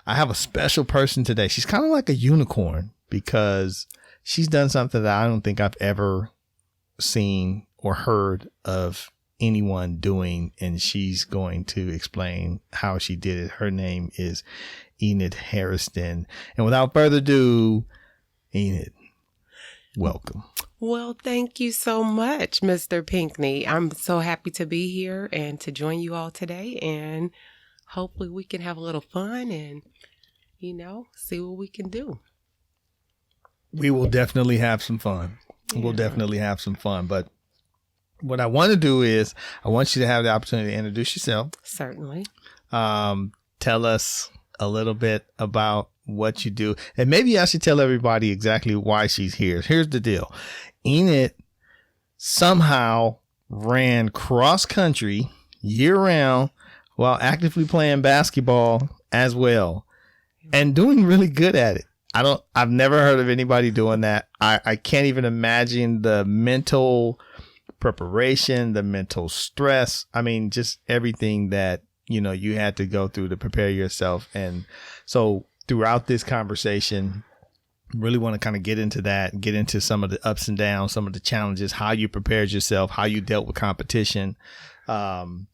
I have a special person today. She's kind of like a unicorn because she's done something that I don't think I've ever seen or heard of anyone doing, and she's going to explain how she did it. Her name is Enid Hairston. And without further ado, Enid, welcome. Well, thank you so much, Mr. Pinkney. I'm so happy to be here and to join you all today. And hopefully we can have a little fun and, see what we can do. We will definitely have some fun. Yeah. We'll definitely have some fun. But what I want to do is I want you to have the opportunity to introduce yourself. Certainly. Tell us a little bit about what you do. And maybe I should tell everybody exactly why she's here. Here's the deal. Enid somehow ran cross country year round while actively playing basketball as well and doing really good at it. I've never heard of anybody doing that. I can't even imagine the mental preparation, the mental stress. I mean, just everything that, you had to go through to prepare yourself. And so throughout this conversation, really want to kind of get into that, get into some of the ups and downs, some of the challenges, how you prepared yourself, how you dealt with competition. I'm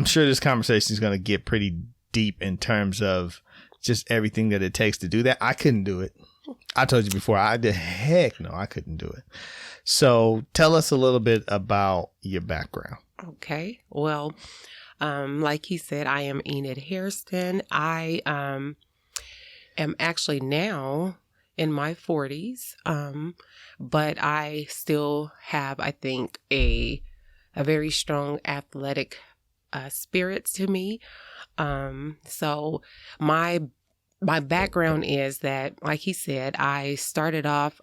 sure this conversation is going to get pretty deep in terms of just everything that it takes to do that. I couldn't do it. I told you before, I couldn't do it. So tell us a little bit about your background. Okay. Well, like he said, I am Enid Hairston. I am actually now in my 40s, but I still have, I think, a very strong athletic spirit to me. So my background is that, like he said, I started off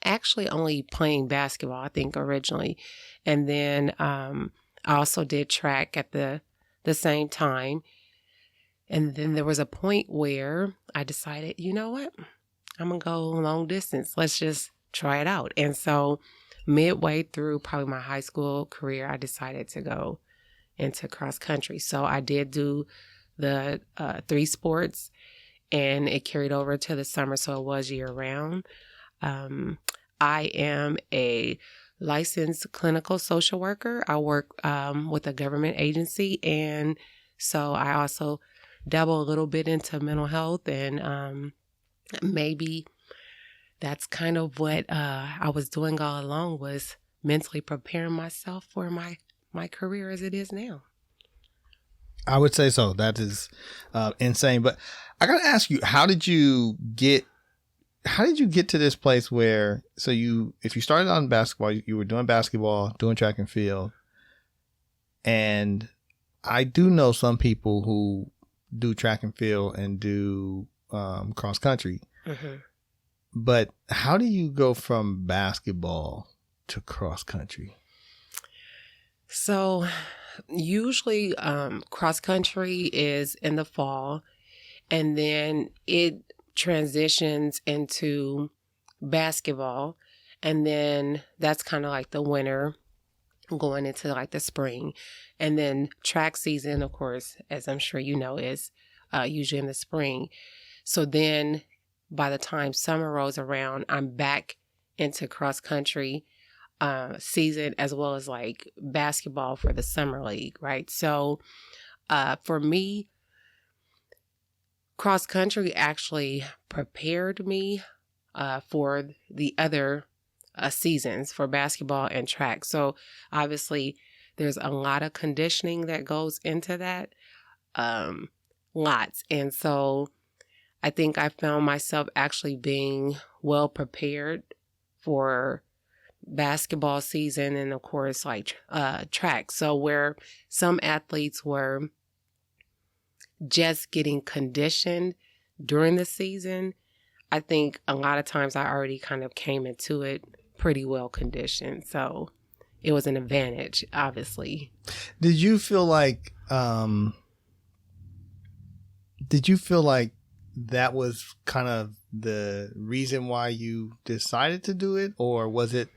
actually only playing basketball, I think, originally. And then I also did track at the same time. And then there was a point where I decided, you know what? I'm going to go long distance. Let's just try it out. And so midway through probably my high school career, I decided to go into cross country. So I did do the 3 sports, and it carried over to the summer, so it was year round. I am a licensed clinical social worker. I work with a government agency, and so I also dabble a little bit into mental health, and maybe that's kind of what I was doing all along, was mentally preparing myself for my career as it is now. I would say so. That is insane. But I got to ask you, how did you get to this place where, if you started on basketball, you were doing basketball, doing track and field. And I do know some people who do track and field and do cross country. Mm-hmm. But how do you go from basketball to cross country? So usually cross country is in the fall, and then it transitions into basketball, and then that's kind of like the winter going into like the spring. And then track season, of course, as I'm sure you know, is usually in the spring. So then by the time summer rolls around, I'm back into cross country season, as well as like basketball for the summer league, right? So for me, cross country actually prepared me for the other seasons for basketball and track. So obviously there's a lot of conditioning that goes into that, lots. And so I think I found myself actually being well prepared for basketball season, and of course like track. So where some athletes were just getting conditioned during the season, I think a lot of times I already kind of came into it pretty well conditioned. So it was an advantage, obviously. Did you feel like that was kind of the reason why you decided to do it, or was it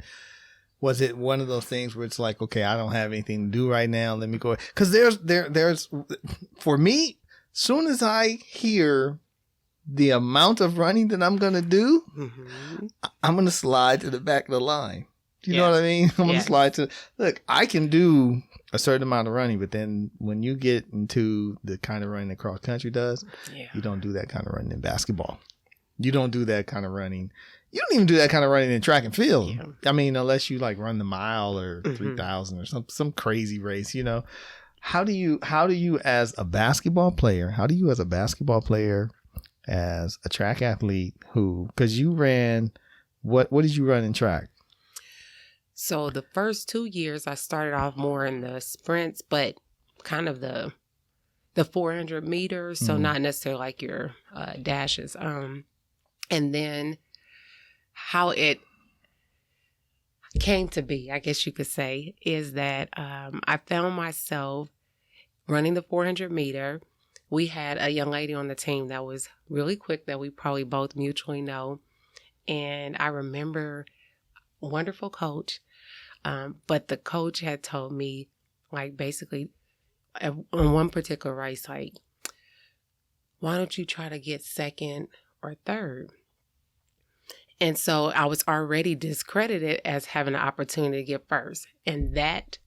Was it one of those things where it's like, okay, I don't have anything to do right now. Let me go. Because there's for me, soon as I hear the amount of running that I'm going to do, I'm going to slide to the back of the line. Do you know what I mean? I'm going to slide to, look, I can do a certain amount of running, but then when you get into the kind of running that cross country does, you don't do that kind of running in basketball. You don't do that kind of running. You don't even do that kind of running in track and field. Yeah. I mean, unless you like run the mile or 3,000 or some crazy race, you know. How do you as a basketball player, as a track athlete because you ran, what did you run in track? So the first 2 years I started off more in the sprints, but kind of the 400 meters. So not necessarily like your dashes. And then how it came to be, I guess you could say, is that I found myself running the 400 meter. We had a young lady on the team that was really quick that we probably both mutually know. And I remember wonderful coach, but the coach had told me, like, basically on one particular race, like, why don't you try to get second or third? And so I was already discredited as having an opportunity to get first. And that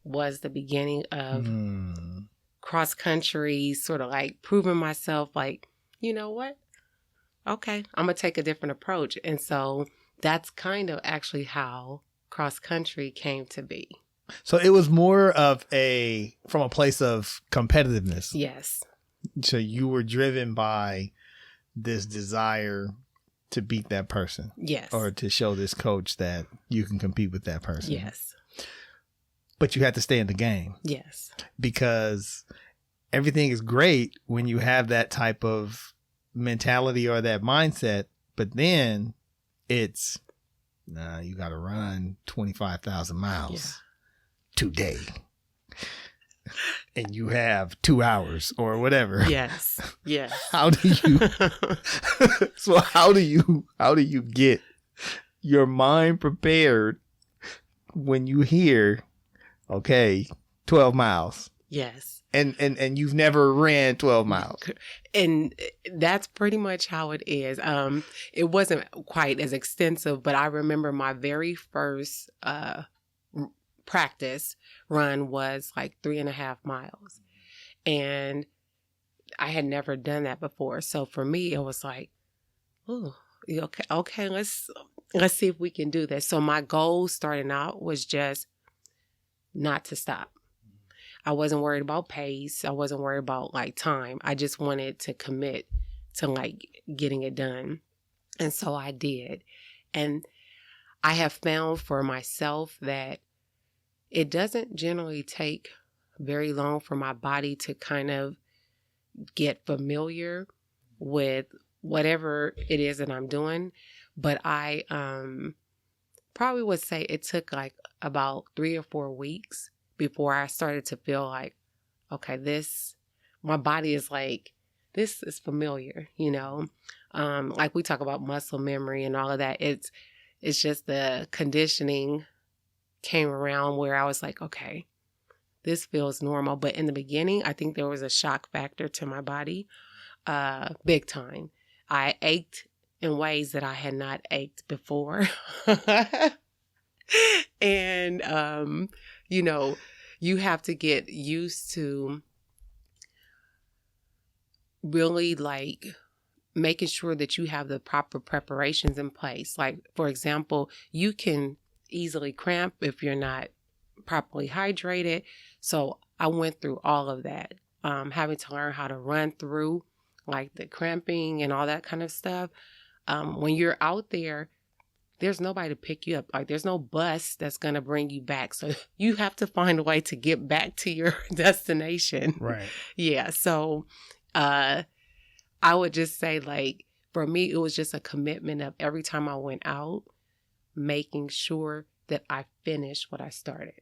was the beginning of cross country, sort of like proving myself, like, you know what? Okay, I'm going to take a different approach. And so that's kind of actually how cross country came to be. So it was more of from a place of competitiveness. Yes. So you were driven by this desire to beat that person. Yes. Or to show this coach that you can compete with that person. Yes. But you had to stay in the game. Yes. Because everything is great when you have that type of mentality or that mindset, but then it's, you got to run 25,000 miles today. And you have 2 hours or whatever. Yes. Yes. How do you get your mind prepared when you hear, okay, 12 miles? Yes. And you've never ran 12 miles. And that's pretty much how it is. It wasn't quite as extensive, but I remember my very first practice run was like 3.5 miles. And I had never done that before. So for me, it was like, oh, okay, let's see if we can do this. So my goal starting out was just not to stop. I wasn't worried about pace. I wasn't worried about like time. I just wanted to commit to like getting it done. And so I did. And I have found for myself that it doesn't generally take very long for my body to kind of get familiar with whatever it is that I'm doing. But I probably would say it took like about 3 or 4 weeks before I started to feel like, okay, my body is like, this is familiar, you know? Like we talk about muscle memory and all of that. It's just the conditioning came around where I was like, okay, this feels normal. But in the beginning, I think there was a shock factor to my body, big time. I ached in ways that I had not ached before. And, you know, you have to get used to really like making sure that you have the proper preparations in place. Like, for example, you can easily cramp if you're not properly hydrated. So I went through all of that, having to learn how to run through like the cramping and all that kind of stuff. When you're out there, there's nobody to pick you up. Like, there's no bus that's going to bring you back. So you have to find a way to get back to your destination. Right. Yeah. So I would just say, like, for me, it was just a commitment of every time I went out, making sure that I finished what I started.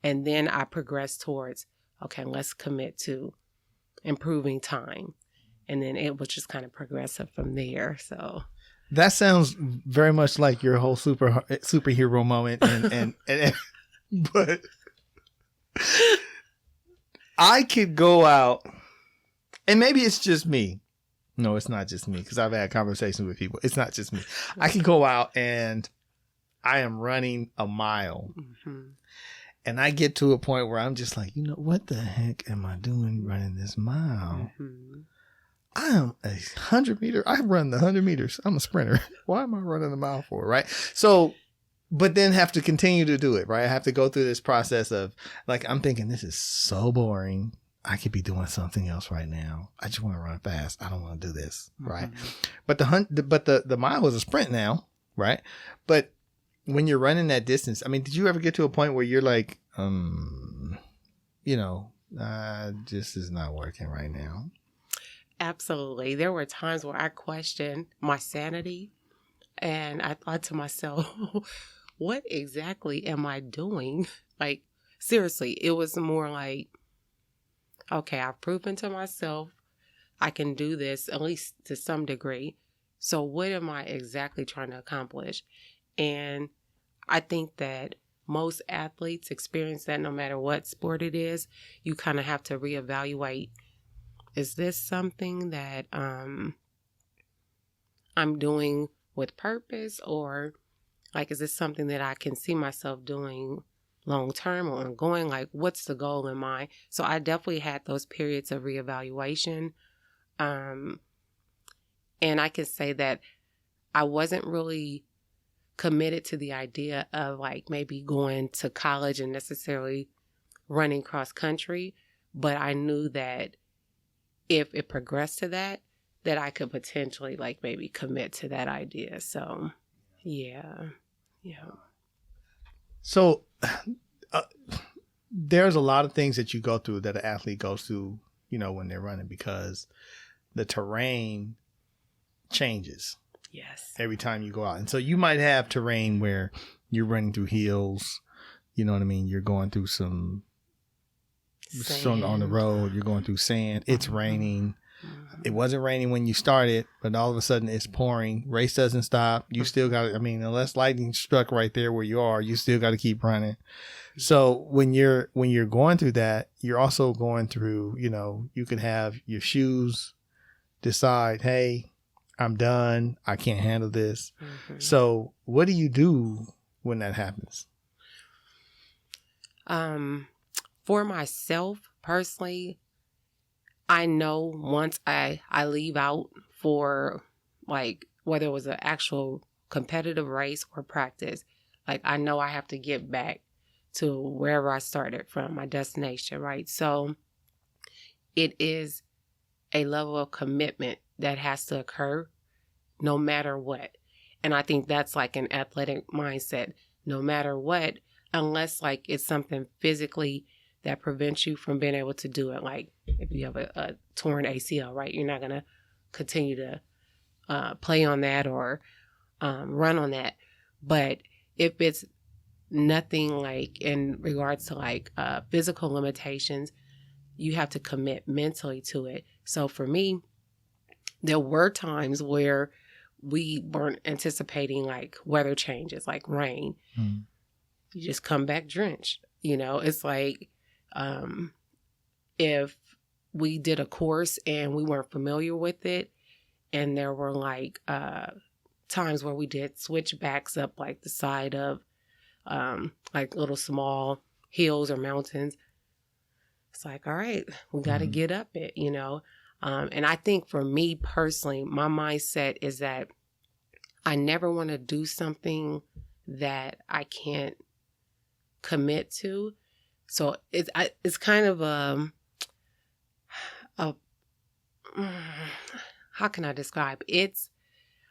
And then I progressed towards, okay, let's commit to improving time. And then it was just kind of progressive from there. So That sounds very much like your whole superhero moment, and but I could go out, and maybe it's just me. No, it's not just me, because I've had conversations with people. It's not just me. I can go out and I am running a mile, and I get to a point where I'm just like, what the heck am I doing running this mile? I am 100 meter. I run the 100 meters. I'm a sprinter. Why am I running a mile for? Right. So, but then have to continue to do it. Right. I have to go through this process of like, I'm thinking this is so boring. I could be doing something else right now. I just want to run fast. I don't want to do this. Right. But the mile is a sprint now. Right. But when you're running that distance, I mean, did you ever get to a point where you're like, this is not working right now? Absolutely. There were times where I questioned my sanity, and I thought to myself, what exactly am I doing? Like, seriously, it was more like, okay, I've proven to myself I can do this, at least to some degree. So what am I exactly trying to accomplish? And I think that most athletes experience that no matter what sport it is. You kind of have to reevaluate, is this something that I'm doing with purpose, or like, is this something that I can see myself doing long term or ongoing? Like, what's the goal in mind? So I definitely had those periods of reevaluation. And I can say that I wasn't really committed to the idea of like maybe going to college and necessarily running cross country, but I knew that if it progressed to that I could potentially like maybe commit to that idea. So, yeah. So there's a lot of things that you go through that an athlete goes through, when they're running, because the terrain changes. Yes. Every time you go out. And so you might have terrain where you're running through hills, you know what I mean? You're going through some on the road, you're going through sand, it's raining. It wasn't raining when you started, but all of a sudden it's pouring. Race doesn't stop. You still got to, unless lightning struck right there where you are, you still got to keep running. So when you're going through that, you're also going through, you could have your shoes decide, hey, I'm done. I can't handle this. So what do you do when that happens? For myself personally, I know once I leave out for like, whether it was an actual competitive race or practice, like I know I have to get back to wherever I started from, my destination, right? So it is a level of commitment that has to occur no matter what. And I think that's like an athletic mindset, no matter what, unless like it's something physically that prevents you from being able to do it. Like if you have a torn ACL, right? You're not going to continue to play on that or run on that. But if it's nothing like in regards to like physical limitations, you have to commit mentally to it. So for me, there were times where we weren't anticipating like weather changes, like rain. You just come back drenched. It's like if we did a course and we weren't familiar with it, and there were like times where we did switchbacks up like the side of like little small hills or mountains. It's like, all right, we got to get up it, and I think for me personally, my mindset is that I never want to do something that I can't commit to. So it's kind of how can I describe?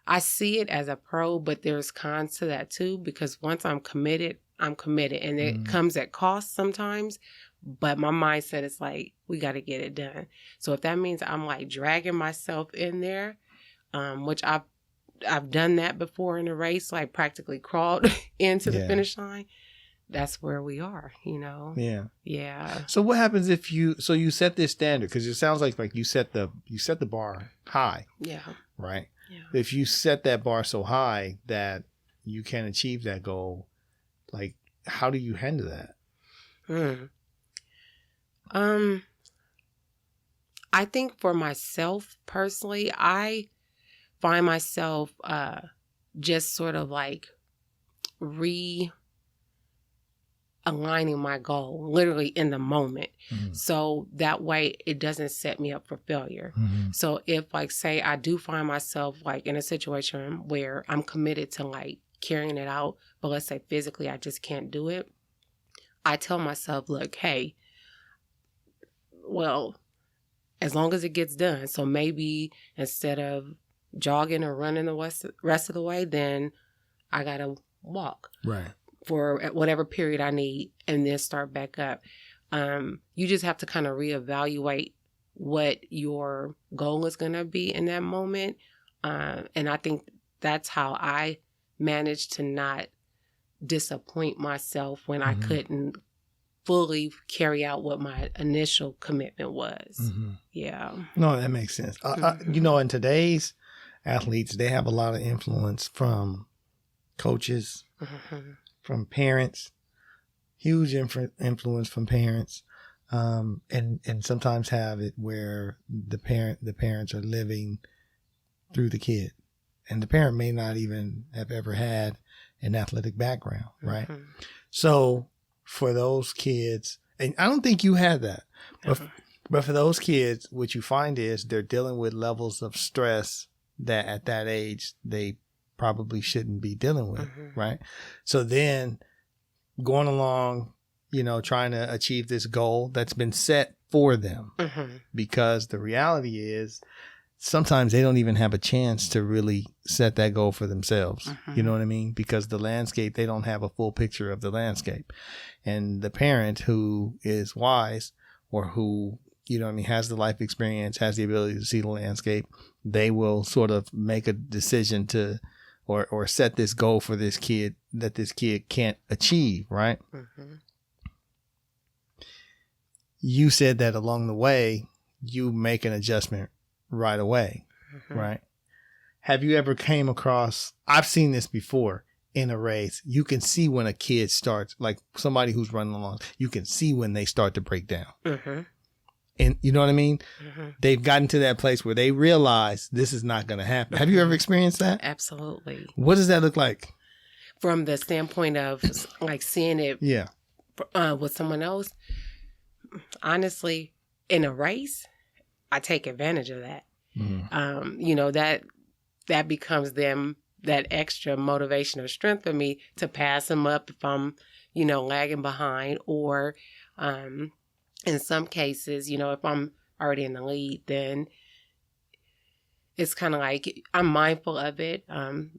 I see it as a pro, but there's cons to that too, because once I'm committed, and it comes at cost sometimes. But my mindset is like, we got to get it done. So if that means I'm like dragging myself in there, which I've done that before in a race, like practically crawled into the finish line. That's where we are, Yeah. So what happens if you set this standard? Because it sounds like you set the bar high. Yeah. Right. Yeah. If you set that bar so high that you can't achieve that goal, like, how do you handle that? I think for myself personally, I find myself just sort of like realigning my goal literally in the moment. Mm-hmm. So that way it doesn't set me up for failure. Mm-hmm. So if, like, say I do find myself like in a situation where I'm committed to like carrying it out, but let's say physically I just can't do it, I tell myself, look, hey, well, as long as it gets done. So maybe instead of jogging or running the rest of the way, then I got to walk. Right. For whatever period I need and then start back up. You just have to kind of reevaluate what your goal is going to be in that moment. And I think that's how I managed to not disappoint myself when I couldn't fully carry out what my initial commitment was. Mm-hmm. Yeah. No, that makes sense. You know, in today's athletes, they have a lot of influence from coaches, from parents, huge influence from parents, and sometimes have it where the parents are living through the kid, and the parent may not even have ever had an athletic background, right? So for those kids, and I don't think you had that, but for those kids, what you find is they're dealing with levels of stress that at that age they probably shouldn't be dealing with, right? So then going along, you know, trying to achieve this goal that's been set for them, because the reality is sometimes they don't even have a chance to really set that goal for themselves. You know what I mean? Because the landscape, they don't have a full picture of the landscape. And the parent who is wise, or who, you know what I mean, has the life experience, has the ability to see the landscape, they will sort of make a decision to, or set this goal for this kid that this kid can't achieve, right? You said that along the way, you make an adjustment right away, right? Have you ever came across, I've seen this before in a race, you can see when a kid starts, like somebody who's running along, you can see when they start to break down. And you know what I mean? They've gotten to that place where they realize this is not going to happen. Have you ever experienced that? Absolutely. What does that look like? From the standpoint of like seeing it with someone else, honestly, in a race, I take advantage of that. You know, that becomes them that extra motivation or strength for me to pass them up if I'm, you know, lagging behind, or in some cases, you know, if I'm already in the lead, then it's kind of like I'm mindful of it,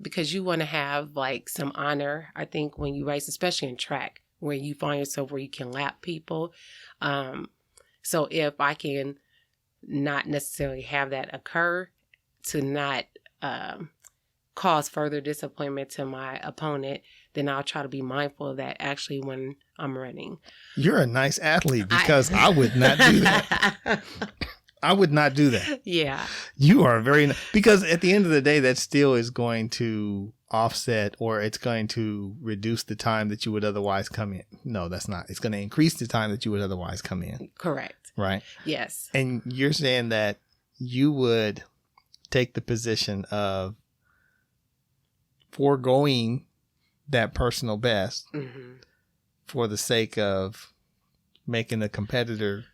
because you want to have like some honor, I think, when you race, especially in track, where you find yourself where you can lap people. So if I can not necessarily have that occur, to not cause further disappointment to my opponent, then I'll try to be mindful of that actually when I'm running. You're a nice athlete, because I would not do that. I would not do that. Yeah. You are because at the end of the day, that still is going to offset, or it's going to reduce the time that you would otherwise come in. No, that's not. It's going to increase the time that you would otherwise come in. Correct. Right? Yes. And you're saying that you would take the position of foregoing that personal best for the sake of making the competitor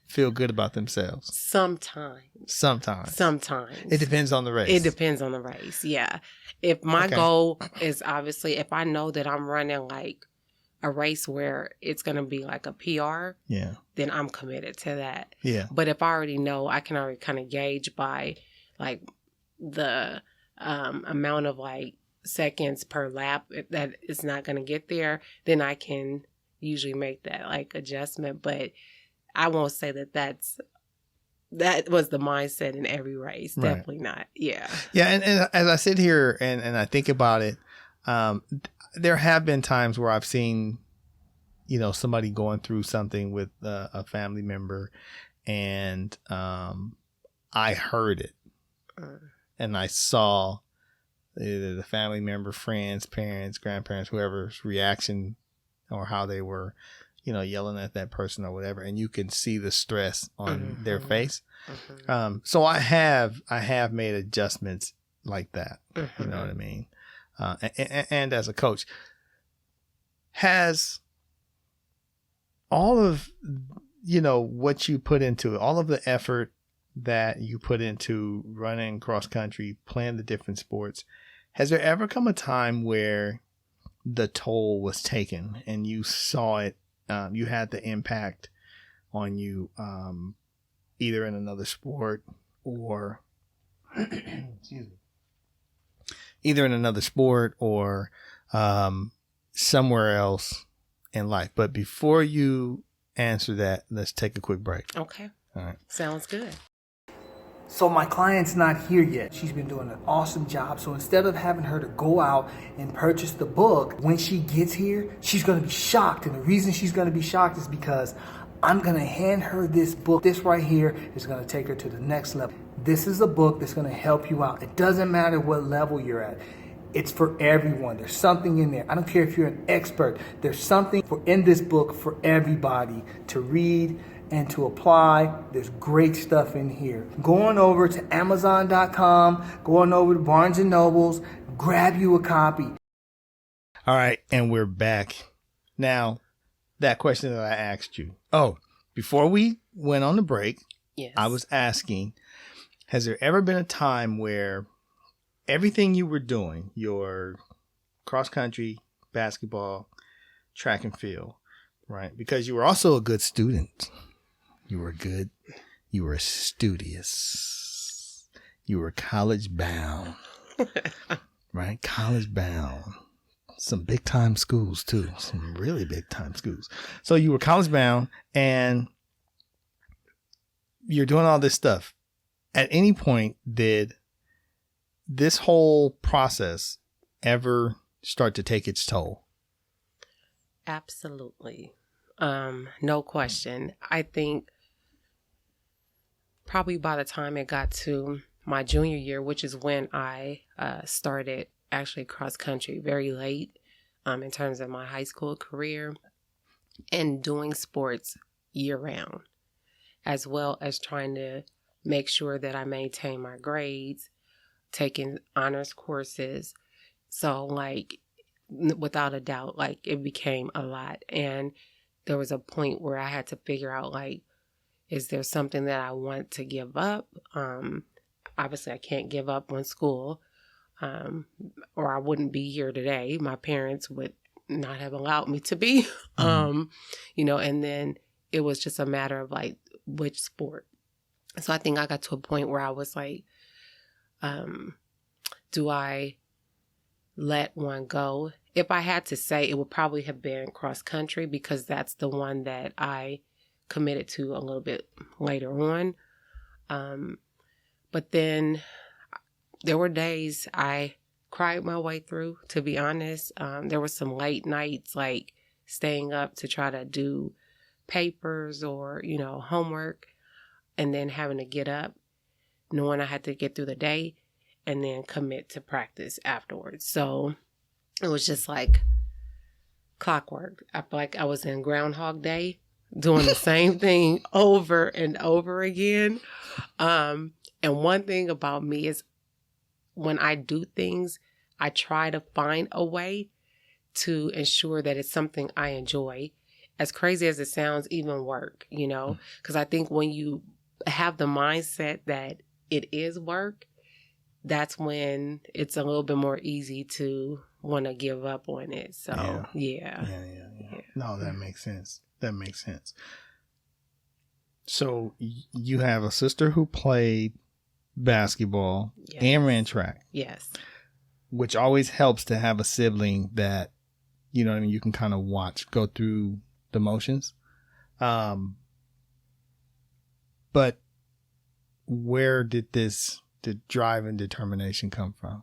feel good about themselves. Sometimes. It depends on the race. Yeah. If my goal is obviously, if I know that I'm running like a race where it's going to be like a PR, then I'm committed to that. Yeah. But if I already know, I can already kind of gauge by like the amount of like seconds per lap that it's not going to get there, then I can usually make that like adjustment. But I won't say that was the mindset in every race. Right. Definitely not. Yeah. Yeah. And as I sit here and I think about it, there have been times where I've seen, you know, somebody going through something with a family member, and I heard it. and I saw either the family member, friends, parents, grandparents, whoever's reaction or how they were, yelling at that person or whatever, and you can see the stress on their face. So I have made adjustments like that. You know what I mean? And as a coach, has all of, what you put into it, all of the effort that you put into running cross country, playing the different sports, has there ever come a time where the toll was taken and you saw it, you had the impact on you, either in another sport or excuse me, either in another sport or somewhere else in life? But before you answer that, let's take a quick break. Okay. All right. Sounds good. So my client's not here yet. She's been doing an awesome job. So instead of having her to go out and purchase the book, when she gets here, she's going to be shocked. And the reason she's going to be shocked is because I'm going to hand her this book. This right here is going to take her to the next level. This is a book that's going to help you out. It doesn't matter what level you're at. It's for everyone. There's something in there. I don't care if you're an expert. There's something in this book for everybody to read and to apply. There's great stuff in here. Go on over to Amazon.com, go on over to Barnes & Nobles, grab you a copy. All right, and we're back. Now, that question that I asked you. Oh, before we went on the break, Yes. I was asking, has there ever been a time where everything you were doing, your cross country, basketball, track and field, right? Because you were also a good student. You were good. You were studious. You were college bound, right? College bound. Some big time schools too. Some really big time schools. So you were college bound and you're doing all this stuff. At any point, did this whole process ever start to take its toll? Absolutely. No question. I think probably by the time it got to my junior year, which is when I started actually cross country very late in terms of my high school career and doing sports year round, as well as trying to make sure that I maintain my grades, taking honors courses. So without a doubt, it became a lot. And there was a point where I had to figure out, is there something that I want to give up? Obviously, I can't give up on school, or I wouldn't be here today. My parents would not have allowed me to be, and then it was just a matter of which sport. So I think I got to a point where I was do I let one go? If I had to say, it would probably have been cross country because that's the one that I committed to a little bit later on. But then there were days I cried my way through, to be honest. There were some late nights, staying up to try to do papers or, homework, and then having to get up, knowing I had to get through the day and then commit to practice afterwards. So it was just like clockwork. I feel like I was in Groundhog Day doing the same thing over and over again. And one thing about me is when I do things, I try to find a way to ensure that it's something I enjoy. As crazy as it sounds, even work, because I think when you have the mindset that it is work, that's when it's a little bit more easy to want to give up on it. So, yeah. No, that makes sense. So you have a sister who played basketball and ran track. Yes. Which always helps to have a sibling that, you can kind of watch go through the motions. But where did the drive and determination come from?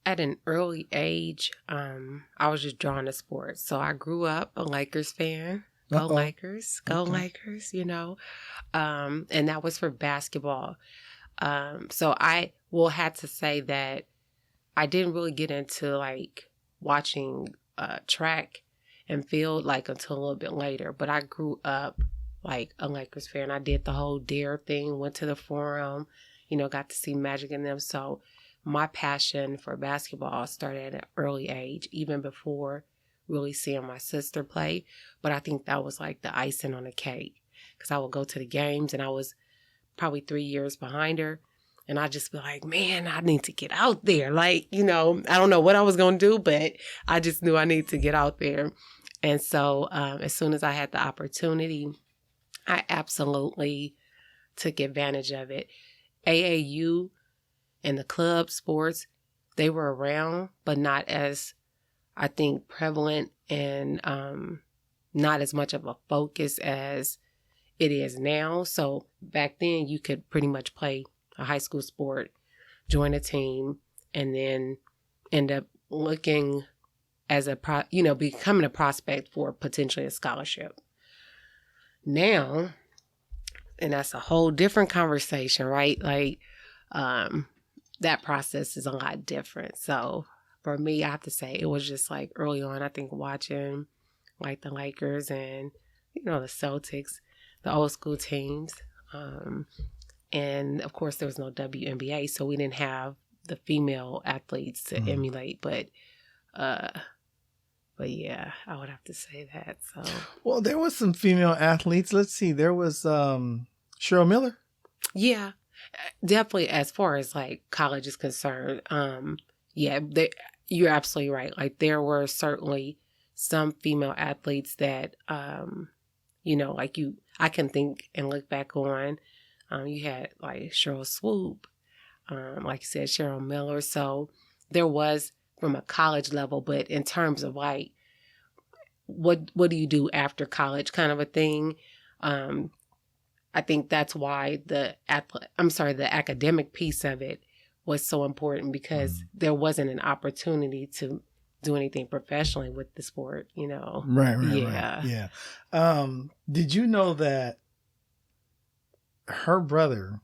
At an early age, I was just drawn to sports. So I grew up a Lakers fan. Go Lakers, go Lakers, and that was for basketball. So I will have to say that I didn't really get into like watching track and field like until a little bit later. But I grew up like a Lakers fan. I did the whole Dare thing, went to the Forum, got to see Magic and them. So my passion for basketball started at an early age, even before really seeing my sister play. But I think that was like the icing on the cake, because I would go to the games and I was probably 3 years behind her. And I just be like, man, I need to get out there. Like, I don't know what I was going to do, but I just knew I needed to get out there. And so as soon as I had the opportunity, I absolutely took advantage of it. AAU and the club sports, they were around, but not as, I think, prevalent and not as much of a focus as it is now. So back then you could pretty much play a high school sport, join a team, and then end up looking as becoming a prospect for potentially a scholarship. Now, and that's a whole different conversation, right? Like, that process is a lot different. So for me, I have to say it was just like early on, I think watching like the Lakers and, the Celtics, the old school teams. And of course there was no WNBA, so we didn't have the female athletes to emulate, but yeah, I would have to say that. So, well, there was some female athletes. Let's see. There was Cheryl Miller. Yeah, definitely. As far as like college is concerned, yeah, you're absolutely right. Like there were certainly some female athletes that, like I can think and look back on. You had like Cheryl Swoop, like you said, Cheryl Miller. So there was from a college level, but in terms of like, what do you do after college kind of a thing? I think that's why the academic piece of it was so important, because there wasn't an opportunity to do anything professionally with the sport, Right. Yeah. Did you know that her brother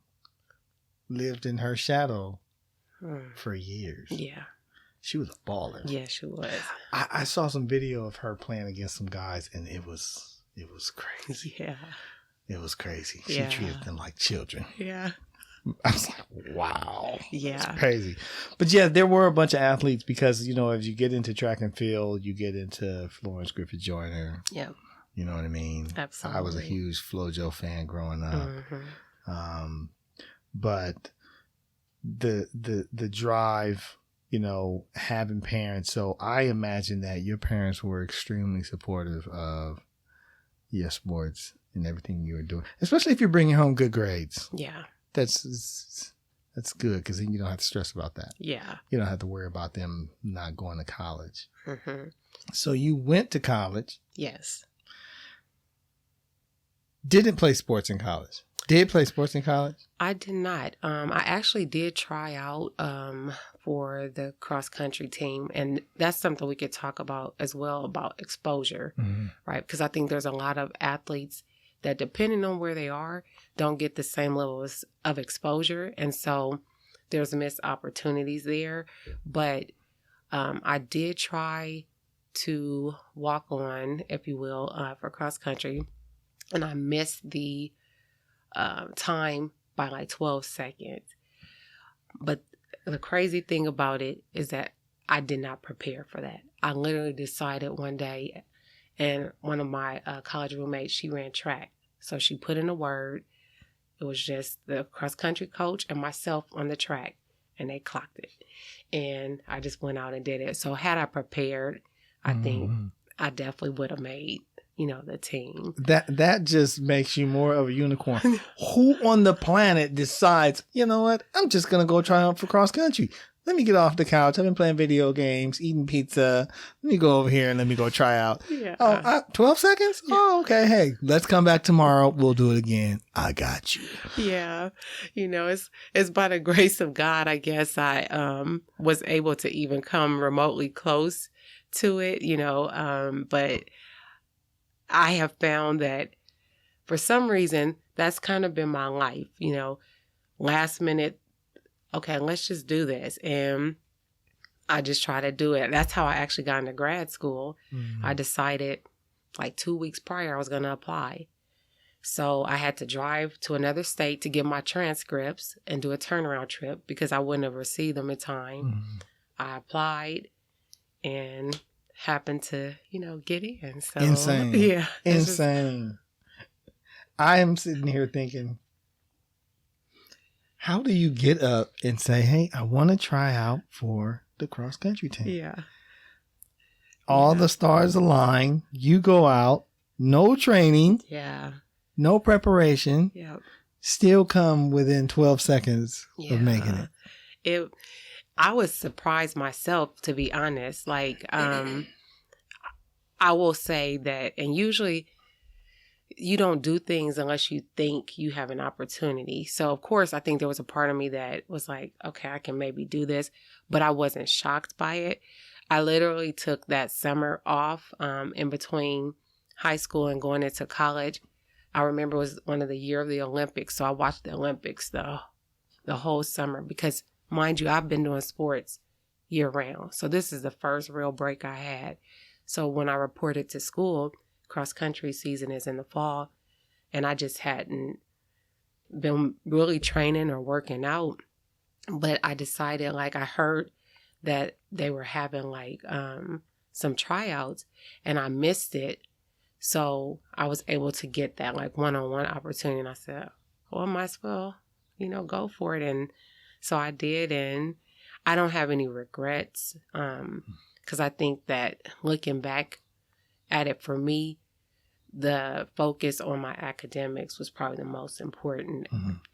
lived in her shadow for years? Yeah. She was a baller. Yeah, she was. I saw some video of her playing against some guys, and it was crazy. Yeah. It was crazy. She Yeah. treated them like children. Yeah. I was like, wow. Yeah. It's crazy. But yeah, there were a bunch of athletes because, as you get into track and field, you get into Florence Griffith Joyner. Yeah. You know what I mean? Absolutely. I was a huge FloJo fan growing up. Mm-hmm. But the drive, having parents. So I imagine that your parents were extremely supportive of your sports and everything you were doing, especially if you're bringing home good grades. Yeah. That's good, because then you don't have to stress about that. Yeah. You don't have to worry about them not going to college. Mm-hmm. So you went to college. Yes. Didn't play sports in college. Did play sports in college? I did not. I actually did try out for the cross country team, and that's something we could talk about as well, about exposure, right? Because I think there's a lot of athletes that, depending on where they are, don't get the same levels of exposure, and so there's missed opportunities there. But I did try to walk on, if you will, for cross country, and I missed the time by like 12 seconds. But the crazy thing about it is that I did not prepare for that. I literally decided one day, and one of my college roommates, she ran track. So she put in a word. It was just the cross country coach and myself on the track, and they clocked it. And I just went out and did it. So had I prepared, I think I definitely would have made, the team. That just makes you more of a unicorn. Who on the planet decides, you know what, I'm just going to go try out for cross country. Let me get off the couch. I've been playing video games, eating pizza. Let me go over here and let me go try out. Yeah. 12 seconds? Oh, okay. Hey, let's come back tomorrow. We'll do it again. I got you. Yeah. It's by the grace of God, I guess I was able to even come remotely close to it, but I have found that for some reason, that's kind of been my life, last minute, okay, let's just do this. And I just try to do it. That's how I actually got into grad school. I decided like 2 weeks prior I was going to apply. So I had to drive to another state to get my transcripts and do a turnaround trip because I wouldn't have received them in time. I applied and happened to, get in. So, Insane. Yeah. Insane. I am sitting here thinking, how do you get up and say, hey, I want to try out for the cross country team? Yeah. All the stars align. You go out, no training, Yeah. no preparation, Yep. still come within 12 seconds of making it. I was surprised myself, to be honest. Like, I will say that, and usually you don't do things unless you think you have an opportunity. So, of course, I think there was a part of me that was like, okay, I can maybe do this, but I wasn't shocked by it. I literally took that summer off in between high school and going into college. I remember it was one of the year of the Olympics, so I watched the Olympics the whole summer because, mind you, I've been doing sports year round. So this is the first real break I had. So when I reported to school, cross country season is in the fall, and I just hadn't been really training or working out. But I decided, like, I heard that they were having like some tryouts, and I missed it. So I was able to get that like one-on-one opportunity, and I said, well, I might as well, go for it. And so I did, and I don't have any regrets because I think that looking back at it, for me, the focus on my academics was probably the most important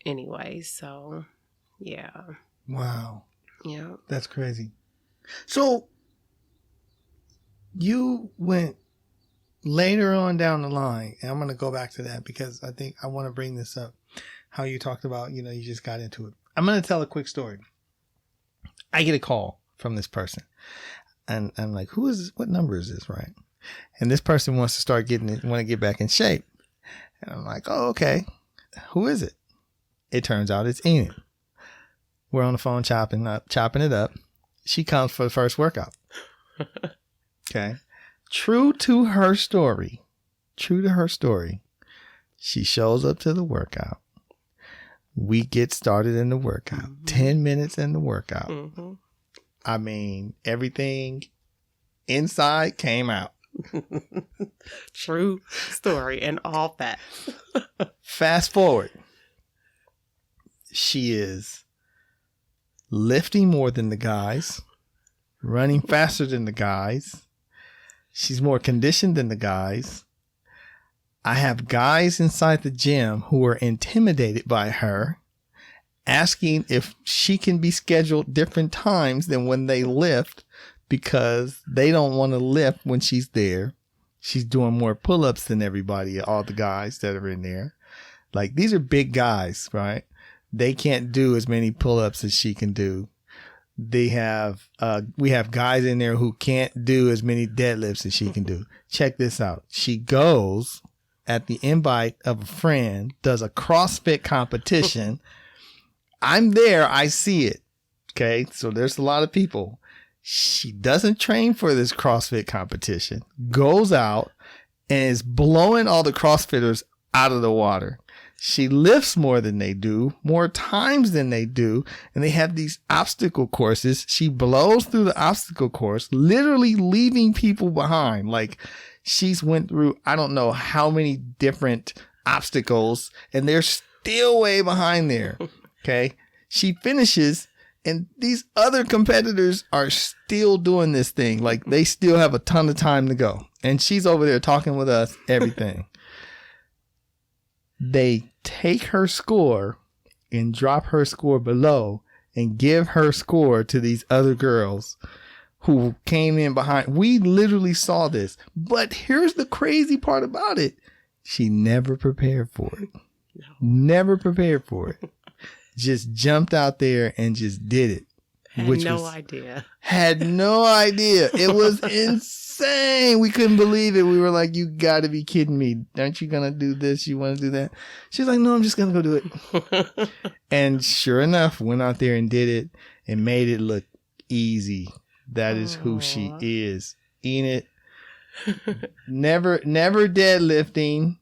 anyway. So, yeah. Wow. Yeah. That's crazy. So you went later on down the line, and I'm going to go back to that because I think I want to bring this up, how you talked about, you just got into it. I'm going to tell a quick story. I get a call from this person, and I'm like, who is this? What number is this, right? And this person wants to start want to get back in shape. And I'm like, oh, okay. Who is it? It turns out it's Enid. We're on the phone chopping it up. She comes for the first workout. Okay. True to her story, she shows up to the workout. We get started in the workout. 10 minutes in the workout. I mean, everything inside came out. True story and all that. Fast forward. She is lifting more than the guys, running faster than the guys. She's more conditioned than the guys. I have guys inside the gym who are intimidated by her, asking if she can be scheduled different times than when they lift because they don't want to lift when she's there. She's doing more pull-ups than everybody, all the guys that are in there. Like, these are big guys, right? They can't do as many pull-ups as she can do. We have guys in there who can't do as many deadlifts as she can do. Check this out. She goes at the invite of a friend, does a CrossFit competition. I'm there. I see it. Okay. So there's a lot of people. She doesn't train for this CrossFit competition, goes out and is blowing all the CrossFitters out of the water. She lifts more than they do, more times than they do, and they have these obstacle courses. She blows through the obstacle course, literally leaving people behind. Like, she's went through, I don't know how many different obstacles, and they're still way behind there. Okay. She finishes, and these other competitors are still doing this thing. Like, they still have a ton of time to go. And she's over there talking with us, everything. They take her score and drop her score below and give her score to these other girls who came in behind. We literally saw this. But here's the crazy part about it. She never prepared for it. No. Never prepared for it. Just jumped out there and just did it. which no was idea. had no idea. It was insane. We couldn't believe it. We were like, you got to be kidding me. Aren't you going to do this? You want to do that? She's like, no, I'm just going to go do it. And sure enough, went out there and did it and made it look easy. That is who she is. Enid, never deadlifting.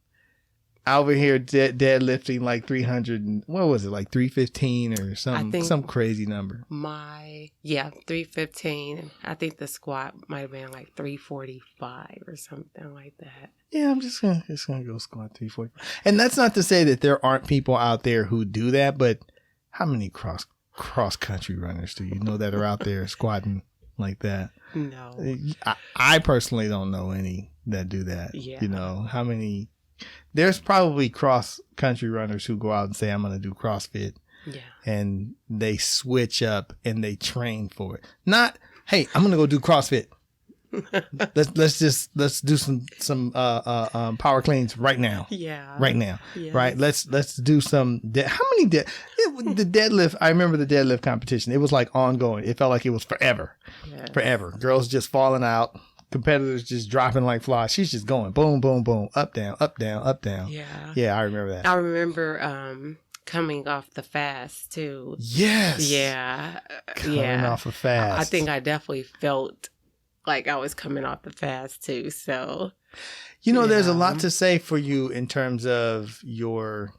Over here deadlifting like 300, what was it, like 315 or something, some crazy number. 315. I think the squat might have been like 345 or something like that. Yeah, I'm just gonna go squat 345. And that's not to say that there aren't people out there who do that, but how many cross country runners do you know that are out there squatting like that? No. I personally don't know any that do that. Yeah. You know, how many? There's probably cross country runners who go out and say, I'm going to do CrossFit. Yeah. And they switch up and they train for it. Not, hey, I'm going to go do CrossFit. let's do some power cleans right now. Yeah. Right now. Yes. Right. Let's do some, how many, the deadlift, I remember the deadlift competition. It was like ongoing. It felt like it was forever. Yes. Forever. Girls just falling out. Competitors just dropping like flies. She's just going boom, boom, boom, up, down, up, down, up, down. Yeah. Yeah, I remember that. I remember coming off the fast too. Yes. Yeah. Coming off a fast. I think I definitely felt like I was coming off the fast too. So, there's a lot to say for you in terms of your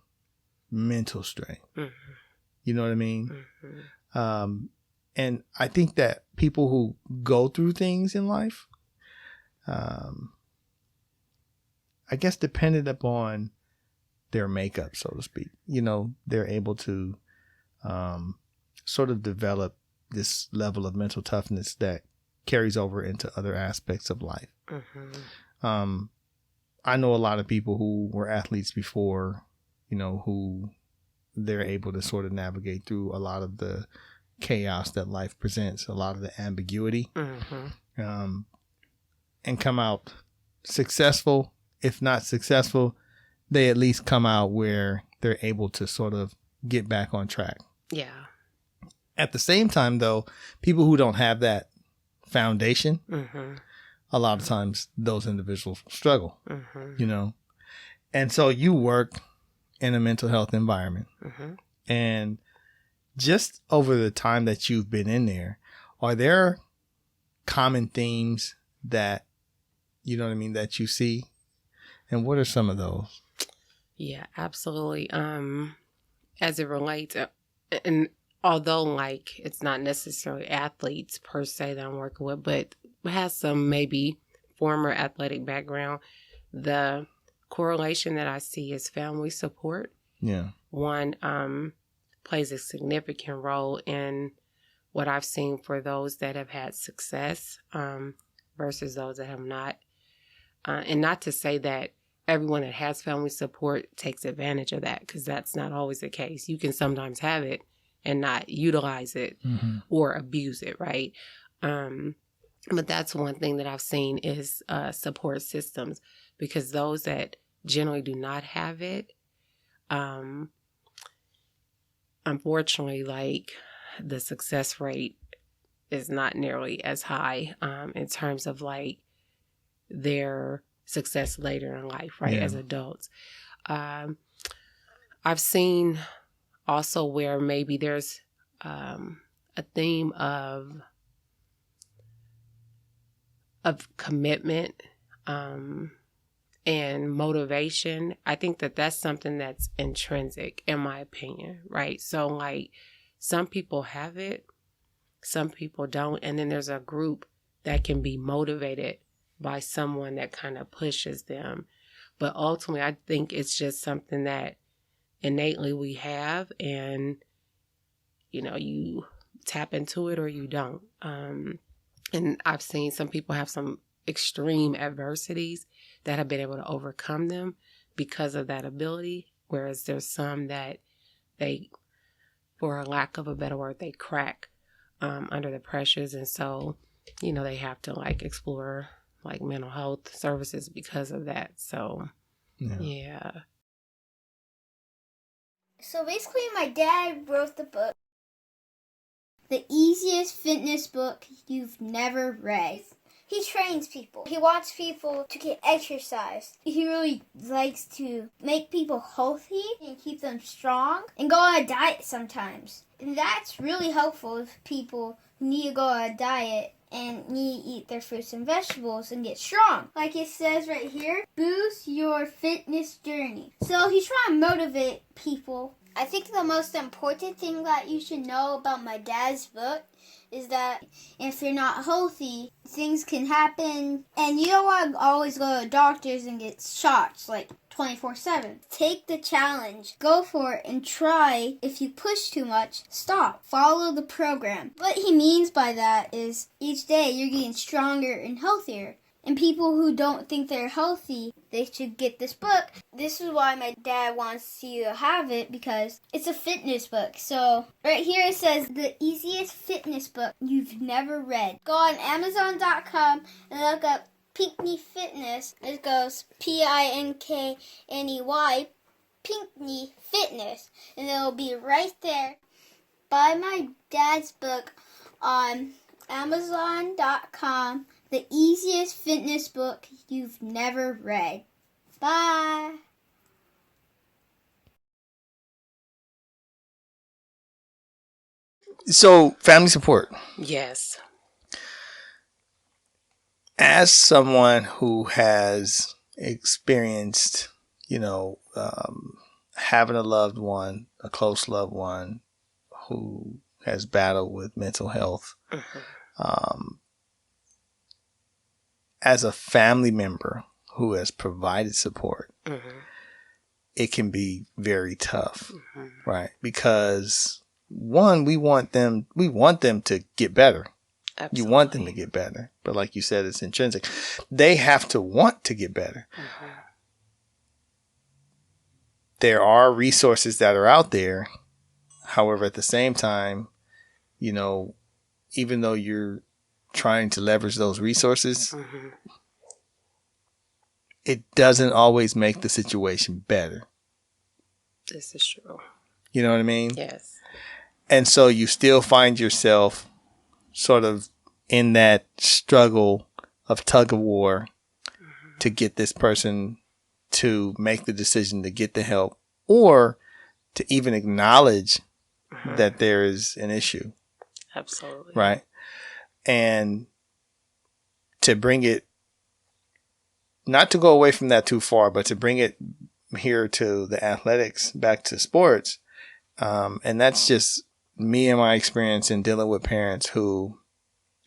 mental strength. Mm-hmm. You know what I mean? Mm-hmm. And I think that people who go through things in life, I guess dependent upon their makeup, so to speak, they're able to sort of develop this level of mental toughness that carries over into other aspects of life. Mm-hmm. I know a lot of people who were athletes before, who they're able to sort of navigate through a lot of the chaos that life presents, a lot of the ambiguity. Mm-hmm. And come out successful. If not successful, they at least come out where they're able to sort of get back on track. Yeah. At the same time, though, people who don't have that foundation, mm-hmm. a lot of times those individuals struggle, mm-hmm. And so you work in a mental health environment. Mm-hmm. And just over the time that you've been in there, are there common themes that, that you see? And what are some of those? Yeah, absolutely. As it relates, and although it's not necessarily athletes per se that I'm working with, but has some maybe former athletic background, the correlation that I see is family support. Yeah. One plays a significant role in what I've seen for those that have had success versus those that have not. And not to say that everyone that has family support takes advantage of that, because that's not always the case. You can sometimes have it and not utilize it or abuse it, right? But that's one thing that I've seen is support systems, because those that generally do not have it, unfortunately, the success rate is not nearly as high in terms of their success later in life, right? Yeah. As adults. I've seen also where maybe there's a theme of commitment and motivation. I think that that's something that's intrinsic, in my opinion, right? So some people have it, some people don't, and then there's a group that can be motivated by someone that kind of pushes them. But ultimately, I think it's just something that innately we have, and you tap into it or you don't. And I've seen some people have some extreme adversities that have been able to overcome them because of that ability, whereas there's some that they, for a lack of a better word, they crack under the pressures, and so they have to explore mental health services because of that. So yeah. So basically my dad wrote the book the easiest fitness book you've never read. He trains people. He wants people to get exercise. He really likes to make people healthy and keep them strong and go on a diet sometimes. And that's really helpful if people need to go on a diet and need to eat their fruits and vegetables and get strong. Like it says right here, boost your fitness journey. So he's trying to motivate people. I think the most important thing that you should know about my dad's book is that if you're not healthy, things can happen, and you don't want to always go to doctors and get shots like 24/7. Take the challenge, go for it, and try. If you push too much, stop. Follow the program. What he means by that is each day you're getting stronger and healthier. And people who don't think they're healthy, they should get this book. This is why my dad wants you to have it, because it's a fitness book. So right here it says the easiest fitness book you've never read. Go on Amazon.com and look up Pinkney Fitness. It goes Pinkney, Pinkney Fitness. And it'll be right there. Buy my dad's book on Amazon.com. The easiest fitness book you've never read. Bye. So, family support. Yes. As someone who has experienced, having a loved one, a close loved one who has battled with mental health, as a family member who has provided support, it can be very tough, right? Because one, we want them to get better. Absolutely. You want them to get better, but like you said, it's intrinsic. They have to want to get better. There are resources that are out there. However, at the same time, even though you're trying to leverage those resources, it doesn't always make the situation better. This is true. You know what I mean? Yes. And so you still find yourself sort of in that struggle of tug of war to get this person to make the decision to get the help, or to even acknowledge that there is an issue. Absolutely. Right. And to bring it, not to go away from that too far, but to bring it here to the athletics, back to sports. And that's just me and my experience in dealing with parents who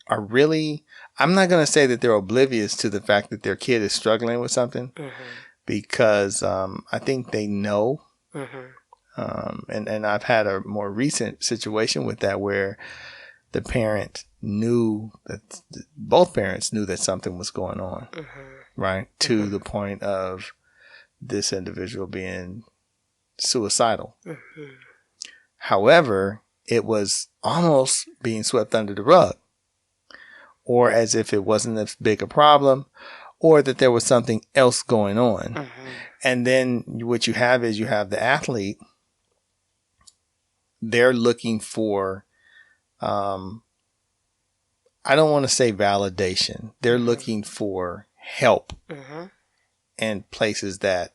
are really, I'm not going to say that they're oblivious to the fact that their kid is struggling with something, because I think they know. And I've had a more recent situation with that where the parent knew that, both parents knew that something was going on, right? To the point of this individual being suicidal. However, it was almost being swept under the rug, or as if it wasn't as big a problem, or that there was something else going on. And then what you have is you have the athlete. They're looking for, I don't want to say validation. They're looking for help in places that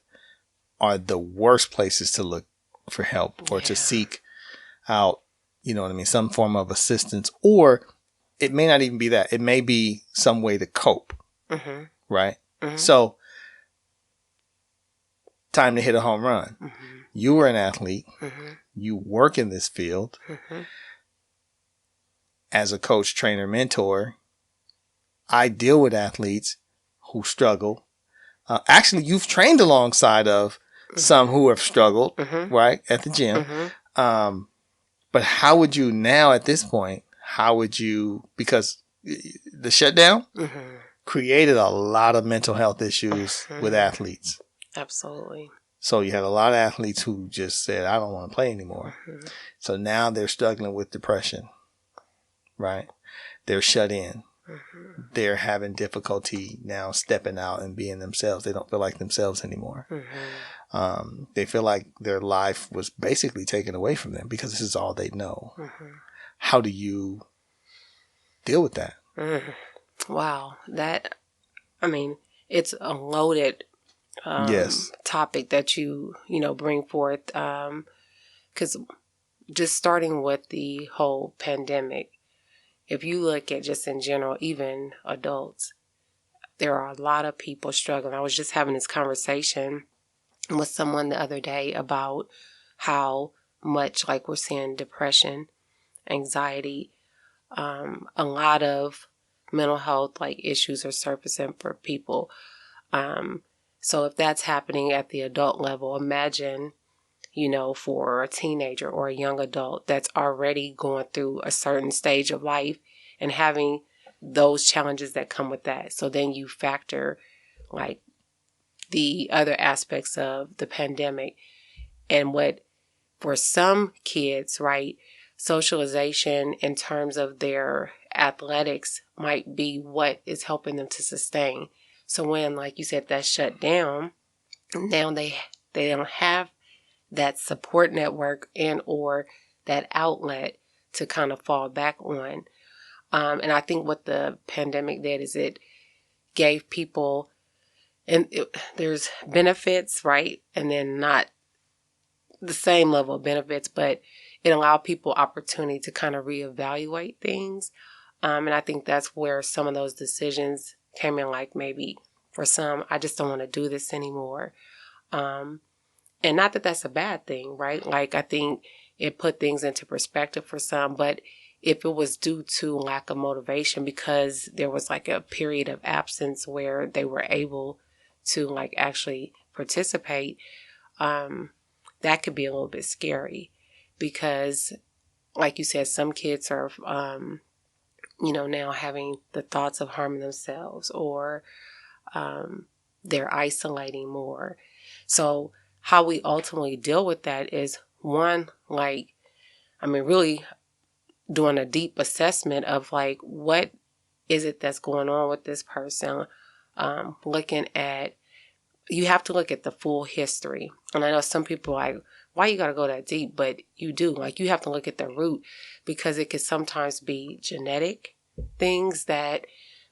are the worst places to look for help, or to seek out, some form of assistance. Or it may not even be that. It may be some way to cope, right? So, time to hit a home run. You were an athlete. You work in this field. As a coach, trainer, mentor, I deal with athletes who struggle. Actually, you've trained alongside of some who have struggled, right, at the gym. But how would you now, at this point, because the shutdown created a lot of mental health issues with athletes. Absolutely. So you had a lot of athletes who just said, I don't want to play anymore. So now they're struggling with depression, right? They're shut in. They're having difficulty now stepping out and being themselves. They don't feel like themselves anymore. They feel like their life was basically taken away from them because this is all they know. how do you deal with that? Wow. It's a loaded Yes. topic that you bring forth. Because just starting with the whole pandemic, if you look at just in general, even adults, there are a lot of people struggling. I was just having this conversation with someone the other day about how much, like, we're seeing depression, anxiety, a lot of mental health like issues are surfacing for people. So if that's happening at the adult level, imagine, for a teenager or a young adult that's already going through a certain stage of life and having those challenges that come with that. So then you factor like the other aspects of the pandemic and what for some kids, right, socialization in terms of their athletics might be what is helping them to sustain. So when, like you said, that's shut down, now they don't have that support network and or that outlet to kind of fall back on. And I think what the pandemic did is it gave people, there's benefits, right? And then not the same level of benefits, but it allowed people opportunity to kind of reevaluate things. And I think that's where some of those decisions came in, like maybe for some, I just don't want to do this anymore. And not that that's a bad thing, right? Like, I think it put things into perspective for some, but if it was due to lack of motivation because there was like a period of absence where they were able to like actually participate, that could be a little bit scary because, like you said, some kids are, now having the thoughts of harming themselves or they're isolating more. So how we ultimately deal with that is one, really doing a deep assessment of like, what is it that's going on with this person? You have to look at the full history. And I know some people are like, why you got to go that deep? But you do. Like, you have to look at the root because it could sometimes be genetic things that,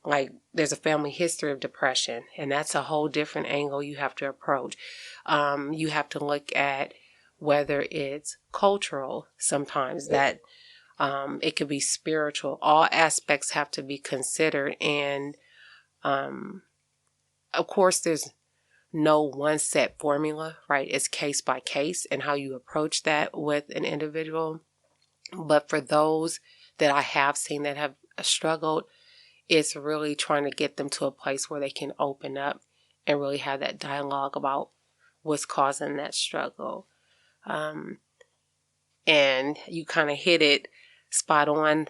like, there's a family history of depression, and that's a whole different angle you have to approach. You have to look at whether it's cultural sometimes, that it could be spiritual. All aspects have to be considered. And, of course, there's no one set formula, right? It's case by case and how you approach that with an individual. But for those that I have seen that have struggled, it's really trying to get them to a place where they can open up and really have that dialogue about what's causing that struggle. And you kind of hit it spot on.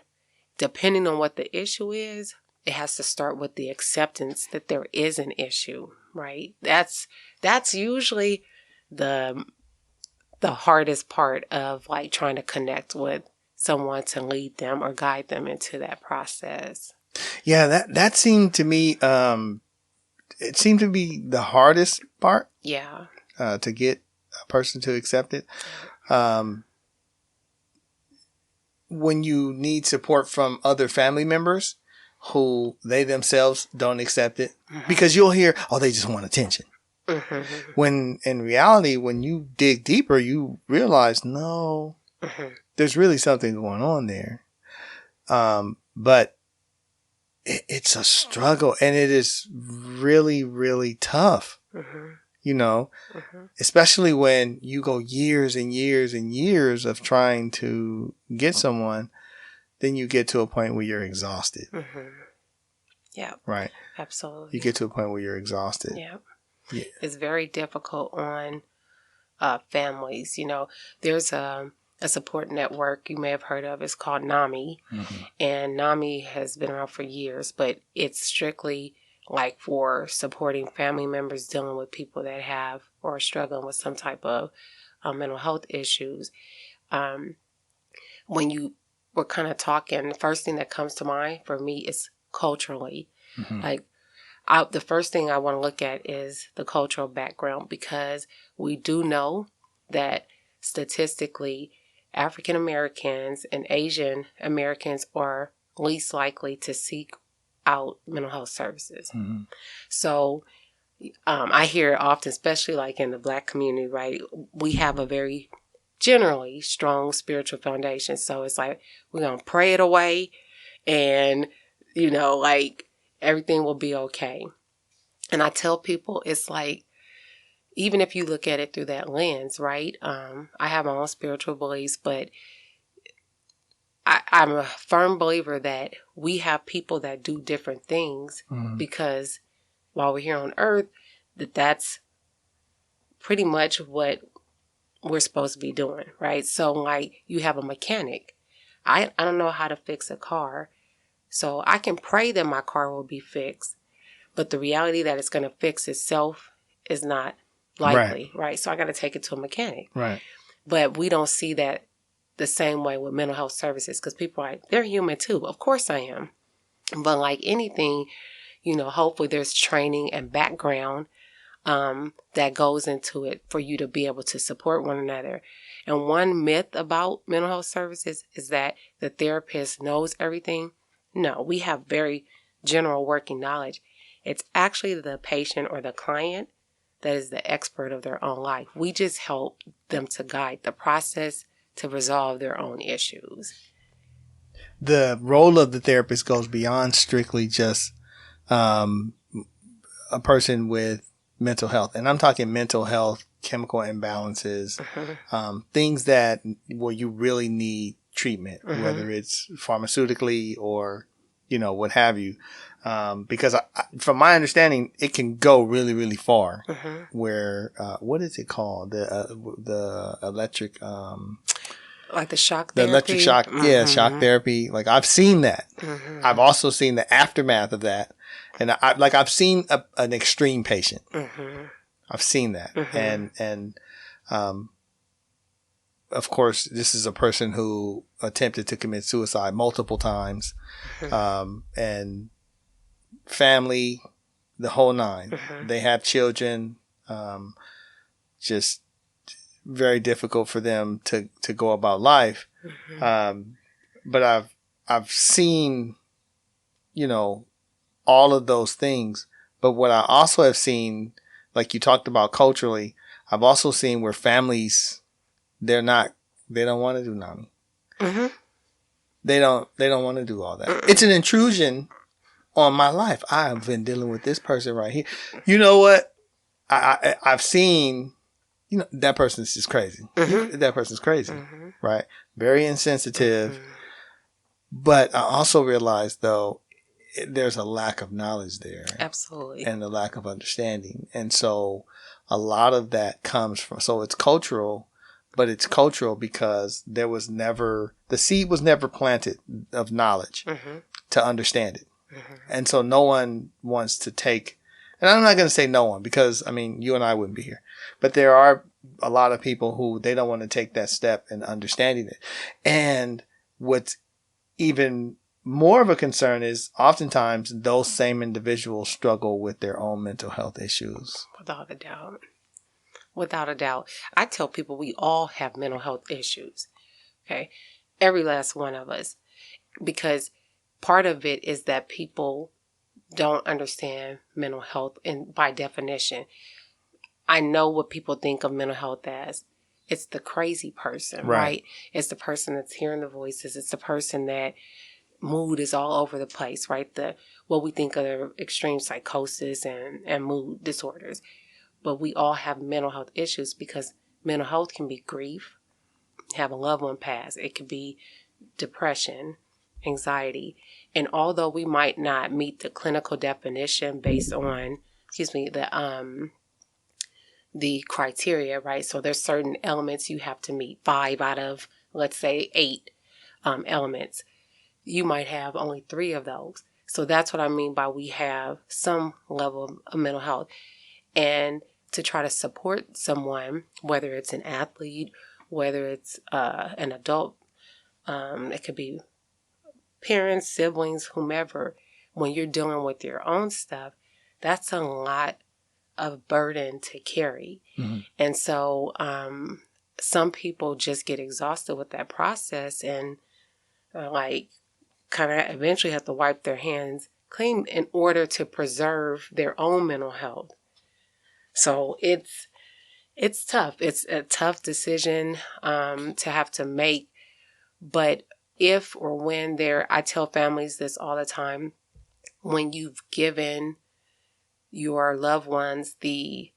Depending on what the issue is, it has to start with the acceptance that there is an issue, right? That's usually the hardest part of like trying to connect with someone to lead them or guide them into that process. Yeah, that seemed to me, it seemed to be the hardest part. Yeah. To get a person to accept it. When you need support from other family members who they themselves don't accept it, because you'll hear, oh, they just want attention. When in reality, when you dig deeper, you realize, no, there's really something going on there. But it's a struggle, and it is really, really tough, especially when you go years and years and years of trying to get someone, then you get to a point where you're exhausted. Yeah. Right. Absolutely. You get to a point where you're exhausted. Yeah. It's very difficult on families. There's a support network you may have heard of. It's called NAMI. And NAMI has been around for years, but it's strictly like for supporting family members dealing with people that have or are struggling with some type of mental health issues. When you were kind of talking, the first thing that comes to mind for me is culturally. Like, the first thing I want to look at is the cultural background, because we do know that statistically African Americans and Asian Americans are least likely to seek out mental health services. Mhm. So I hear often, especially like in the Black community, right? We have a very generally strong spiritual foundation. So it's like we're going to pray it away and, like everything will be okay. And I tell people it's like, even if you look at it through that lens, right? I have my own spiritual beliefs, but I'm a firm believer that we have people that do different things because while we're here on earth, that's pretty much what we're supposed to be doing, right? So like you have a mechanic. I don't know how to fix a car. So I can pray that my car will be fixed, but the reality that it's going to fix itself is not likely, right? So I got to take it to a mechanic. Right. But we don't see that the same way with mental health services because people are like, they're human too. Of course I am. But like anything, hopefully there's training and background that goes into it for you to be able to support one another. And one myth about mental health services is that the therapist knows everything. No, we have very general working knowledge. It's actually the patient or the client that is the expert of their own life. We just help them to guide the process to resolve their own issues. The role of the therapist goes beyond strictly just a person with mental health. And I'm talking mental health, chemical imbalances, things that where you really need treatment, whether it's pharmaceutically or, what have you. Because from my understanding, it can go really, really far where, what is it called? The electric, like the shock the therapy. electric shock. Yeah. Shock therapy. Like I've seen that. I've also seen the aftermath of that. And I've seen an extreme patient. I've seen that. And, of course, this is a person who attempted to commit suicide multiple times, and family, the whole nine. They have children, just very difficult for them to go about life. But I've seen, all of those things. But what I also have seen, like you talked about culturally, I've also seen where families, they don't want to do NAMI. They don't want to do all that. It's an intrusion on my life. I have been dealing with this person right here. You know what? I've seen, that person's just crazy. That person's crazy, right? Very insensitive. But I also realized, though, there's a lack of knowledge there. Absolutely. And a lack of understanding. And so a lot of that comes from, so it's cultural, but it's cultural because the seed was never planted of knowledge to understand it. And so no one wants to take, and I'm not going to say no one because, you and I wouldn't be here, but there are a lot of people who they don't want to take that step in understanding it. And what's even more of a concern is oftentimes those same individuals struggle with their own mental health issues. Without a doubt. Without a doubt. I tell people we all have mental health issues. Okay. Every last one of us. Because part of it is that people don't understand mental health and by definition. I know what people think of mental health as. It's the crazy person, right? It's the person that's hearing the voices. It's the person that mood is all over the place, right? What we think of extreme psychosis and mood disorders. But we all have mental health issues because mental health can be grief, have a loved one pass. It could be depression, anxiety. And although we might not meet the clinical definition based on, the criteria, right? So there's certain elements you have to meet, 5 out of, let's say, 8 elements. You might have only 3 of those. So that's what I mean by we have some level of mental health. And to try to support someone, whether it's an athlete, whether it's an adult, it could be parents, siblings, whomever, when you're dealing with your own stuff, that's a lot of burden to carry. And so some people just get exhausted with that process and like kind of eventually have to wipe their hands clean in order to preserve their own mental health. So it's tough. It's a tough decision to have to make. But if or when I tell families this all the time, when you've given your loved ones the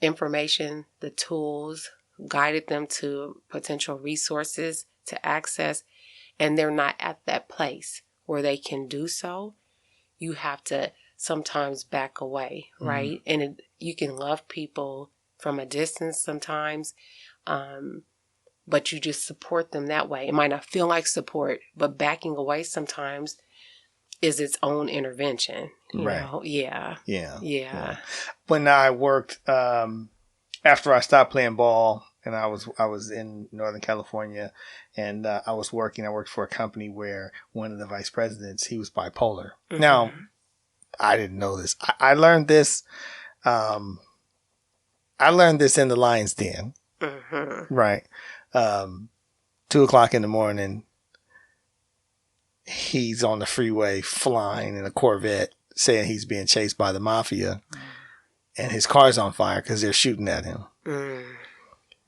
information, the tools, guided them to potential resources to access, and they're not at that place where they can do so, you have to sometimes back away, right? And you can love people from a distance sometimes, but you just support them that way. It might not feel like support, but backing away sometimes is its own intervention. You know? Yeah. When I worked, after I stopped playing ball, and I was in Northern California, and I worked for a company where one of the vice presidents, he was bipolar. Now, I didn't know this. I learned this. I learned this in the Lion's Den. Right. 2:00 in the morning, he's on the freeway flying in a Corvette, saying he's being chased by the mafia, and his car's on fire because they're shooting at him.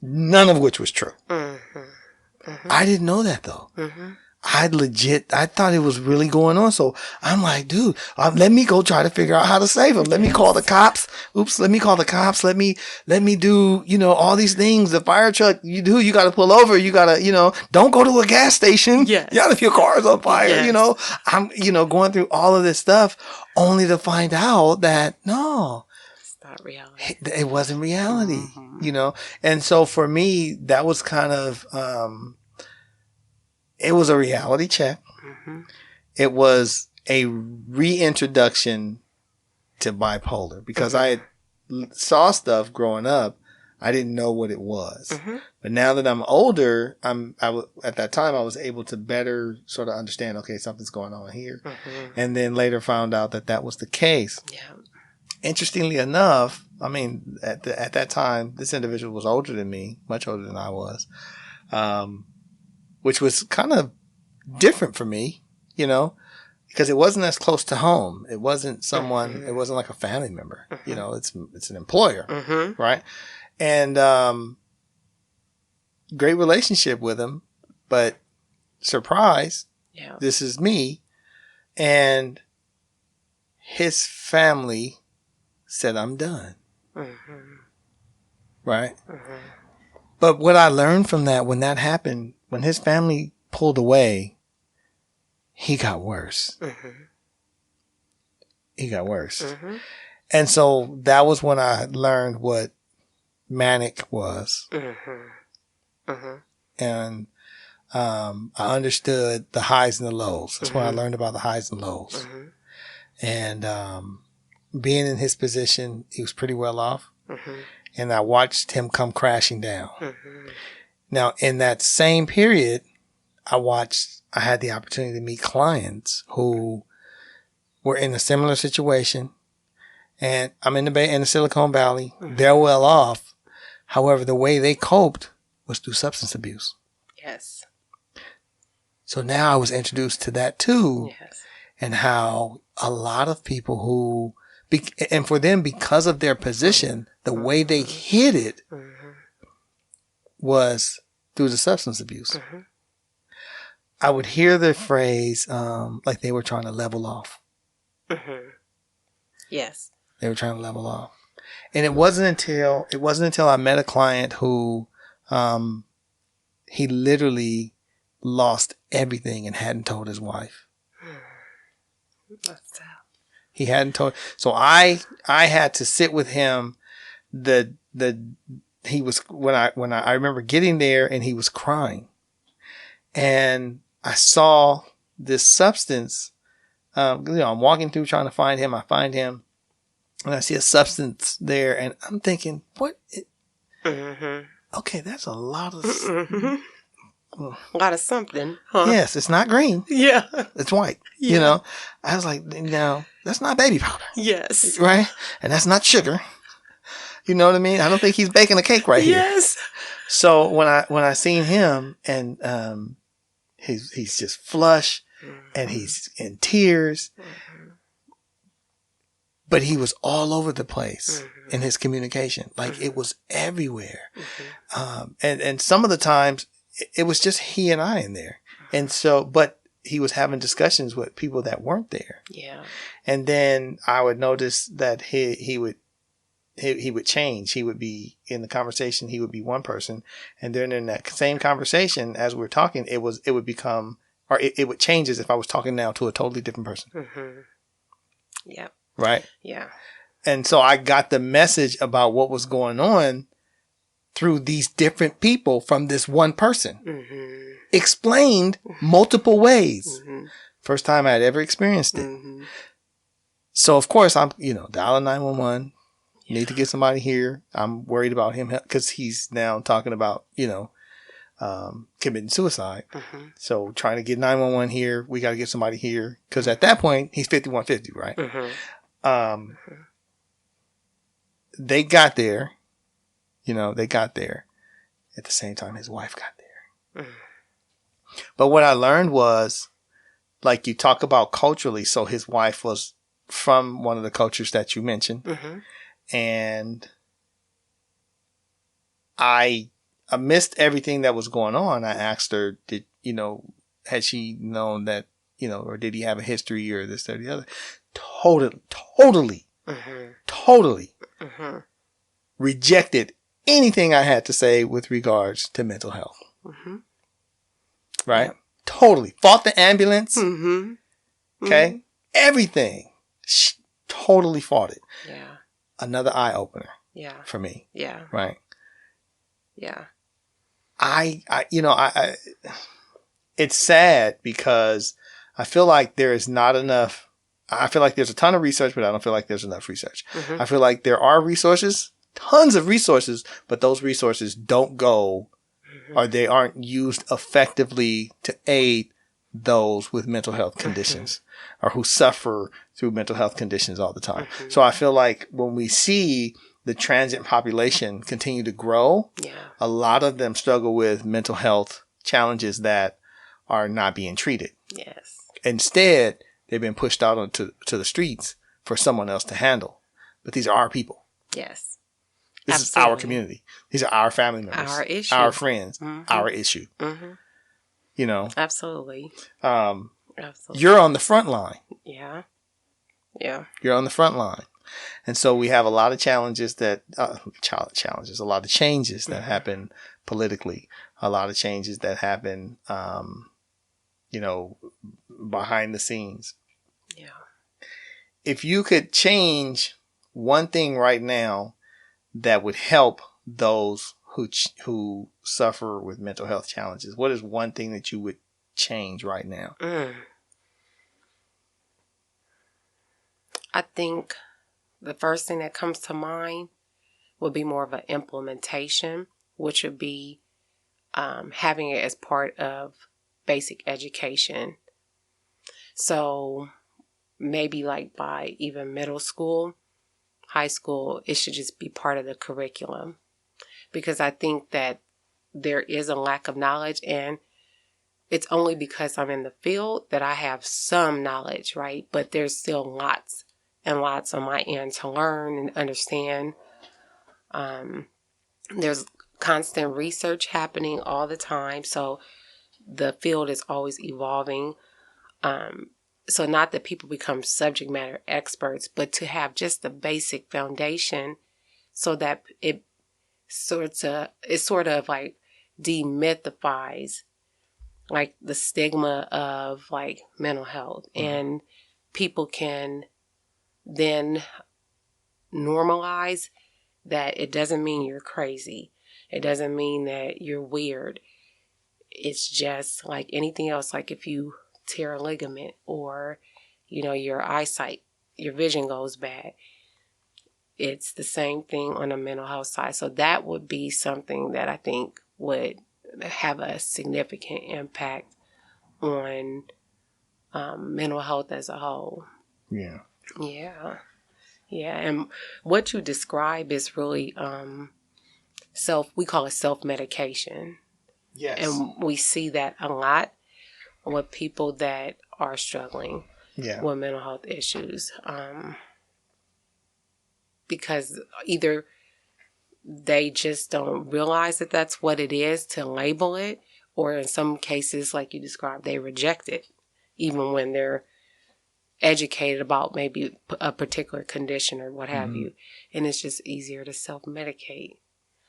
None of which was true. I didn't know that though. I thought it was really going on. So I'm like, dude, let me go try to figure out how to save him. Let me call the cops. Let me call the cops. Let me do, all these things. The fire truck, you got to pull over. You got to, don't go to a gas station. Yes. If your car's on fire, Yes. I'm, going through all of this stuff only to find out that no, not reality. it wasn't reality, And so for me, that was kind of, it was a reality check. It was a reintroduction to bipolar because I saw stuff growing up. I didn't know what it was. But now that I'm older, at that time I was able to better sort of understand, okay, something's going on here. And then later found out that was the case. Yeah. Interestingly enough, I mean, at that time, this individual was older than me, much older than I was, which was kind of different for me, because it wasn't as close to home. It wasn't someone, it wasn't like a family member, it's an employer, right? And great relationship with him, but surprise, this is me. And his family said, I'm done. Right? But what I learned from that, when that happened, when his family pulled away, he got worse. He got worse. And so that was when I learned what manic was. And I understood the highs and the lows. That's when I learned about the highs and lows. And being in his position, he was pretty well off. And I watched him come crashing down. Now, in that same period, I had the opportunity to meet clients who were in a similar situation. And I'm in the Silicon Valley. They're well off. However, the way they coped was through substance abuse. Yes. So now I was introduced to that too. Yes. And how a lot of people who, and for them, because of their position, the way they hid it was through the substance abuse. I would hear the phrase, like they were trying to level off. Yes. They were trying to level off. And it wasn't until I met a client who, he literally lost everything and hadn't told his wife. That's sad. He hadn't told. So I had to sit with him. He was, when I remember getting there and he was crying, and I saw this substance, I'm walking through trying to find him. I find him and I see a substance there and I'm thinking, what? Okay. That's a lot of, a lot of something, huh? Yes. It's not green. Yeah. It's white. Yeah. I was like, that's not baby powder. Yes. Right. And that's not sugar. You know what I mean? I don't think he's baking a cake right here. Yes. So when I seen him and he's just flush and he's in tears, but he was all over the place in his communication. Like it was everywhere. And some of the times it was just he and I in there. And so, but he was having discussions with people that weren't there. Yeah. And then I would notice that he would change. He would be in the conversation. He would be one person. And then in that same conversation, as we were talking, it would become, or it would change as if I was talking now to a totally different person. Yep. Right. Yeah. And so I got the message about what was going on through these different people from this one person. Explained multiple ways. First time I had ever experienced it. So of course I'm, dialing 911. Need to get somebody here. I'm worried about him because he's now talking about, committing suicide. So trying to get 911 here. We got to get somebody here because at that point he's 5150, right? They got there. They got there. At the same time, his wife got there. But what I learned was, like you talk about culturally, so his wife was from one of the cultures that you mentioned. And I missed everything that was going on. I asked her, had she known that, or did he have a history or this, that, or the other? Totally rejected anything I had to say with regards to mental health. Right? Totally. Fought the ambulance. Okay? Everything. She totally fought it. Yeah. Another eye opener. Yeah. For me. Yeah. Right? Yeah. I it's sad because I feel like there is not enough. I feel like there's a ton of research, but I don't feel like there's enough research. I feel like there are resources, tons of resources, but those resources don't go or they aren't used effectively to aid those with mental health conditions or who suffer through mental health conditions all the time. So I feel like when we see the transient population continue to grow, a lot of them struggle with mental health challenges that are not being treated. Yes. Instead, they've been pushed out onto the streets for someone else to handle. But these are our people. Yes. This Absolutely. is our community. These are our family members. Our issue. Our friends. Our issue. Absolutely. Absolutely. You're on the front line. Yeah. Yeah. You're on the front line. And so we have a lot of challenges that, a lot of changes that happen politically, a lot of changes that happen, behind the scenes. Yeah. If you could change one thing right now that would help those who suffer with mental health challenges, what is one thing that you would change right now? I think the first thing that comes to mind would be more of an implementation, which would be having it as part of basic education. So maybe like by even middle school, high school, it should just be part of the curriculum. Because I think that there is a lack of knowledge, and it's only because I'm in the field that I have some knowledge, right? But there's still lots and lots on my end to learn and understand. There's constant research happening all the time, so the field is always evolving. So not that people become subject matter experts, but to have just the basic foundation so that it sort of like demythifies like the stigma of like mental health, and people can then normalize that it doesn't mean you're crazy. It doesn't mean that you're weird. It's just like anything else. Like if you tear a ligament or, your eyesight, your vision goes bad. It's the same thing on the mental health side. So that would be something that I think would have a significant impact on mental health as a whole. Yeah. Yeah. Yeah. And what you describe is really we call it self-medication. Yes. And we see that a lot with people that are struggling with mental health issues. Because either they just don't realize that that's what it is to label it, or in some cases, like you described, they reject it, even when they're educated about maybe a particular condition or what have you. And it's just easier to self-medicate.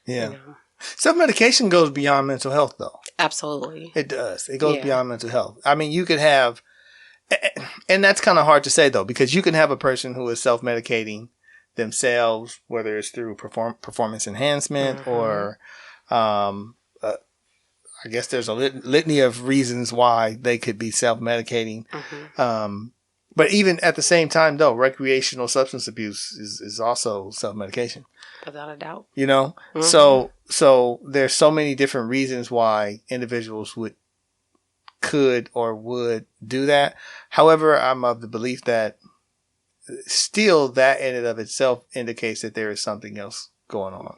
Yeah. You know? Self-medication goes beyond mental health, though. Absolutely. It does. It goes beyond mental health. I mean, you could have, and that's kind of hard to say, though, because you can have a person who is self-medicating themselves, whether it's through performance enhancement or I guess there's a litany of reasons why they could be self-medicating. But even at the same time, though, recreational substance abuse is also self-medication. Without a doubt. You know? So there's so many different reasons why individuals could or would do that. However, I'm of the belief that still that in and of itself indicates that there is something else going on.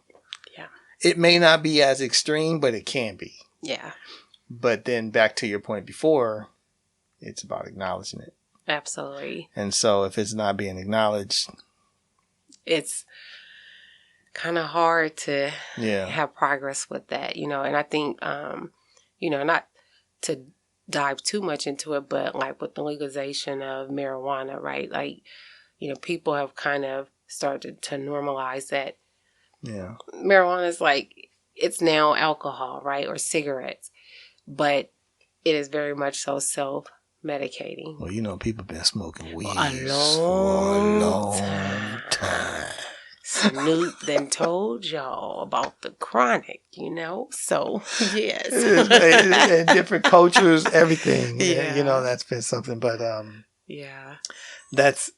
Yeah. It may not be as extreme, but it can be. Yeah. But then back to your point before, it's about acknowledging it. Absolutely. And so if it's not being acknowledged, it's kind of hard to yeah, have progress with that, you know. And I think, you know, not to dive too much into it, but like with the legalization of marijuana, right? Like, you know, people have kind of started to normalize that. Yeah. Marijuana is like, it's now alcohol, right? Or cigarettes. But it is very much so self-medicating. Well, you know, people been smoking weed a long time. Snoop then told y'all about the chronic, you know? So, yes. And different cultures, everything. Yeah. You know, that's been something. But yeah. that's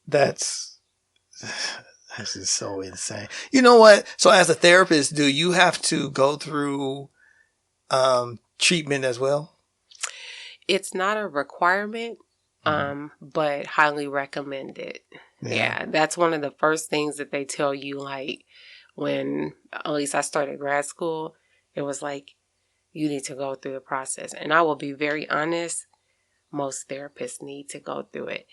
just so insane. You know what? So as a therapist, do you have to go through treatment as well? It's not a requirement, but highly recommended. Yeah, that's one of the first things that they tell you, like, when at least I started grad school, it was like, you need to go through the process. And I will be very honest, most therapists need to go through it.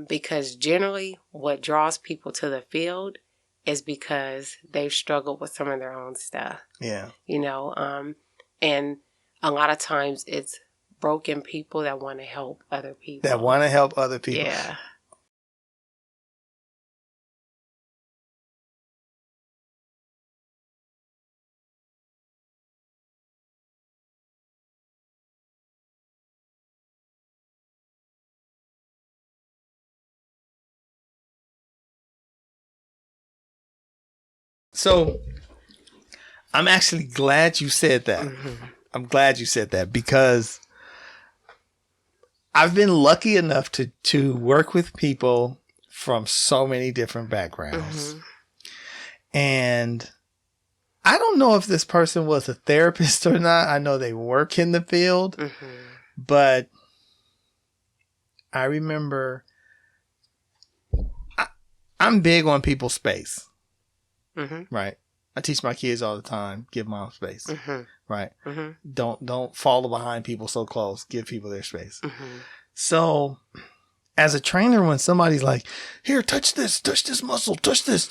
Because generally what draws people to the field is because they've struggled with some of their own stuff. Yeah. You know, and a lot of times it's broken people that want to help other people. Yeah. So I'm actually glad you said that. I'm glad you said that because I've been lucky enough to work with people from so many different backgrounds. And I don't know if this person was a therapist or not. I know they work in the field, but I remember I'm big on people's space. Right. I teach my kids all the time, give them space. Right. Don't follow behind people so close. Give people their space. So as a trainer, when somebody's like, here, touch this muscle, touch this,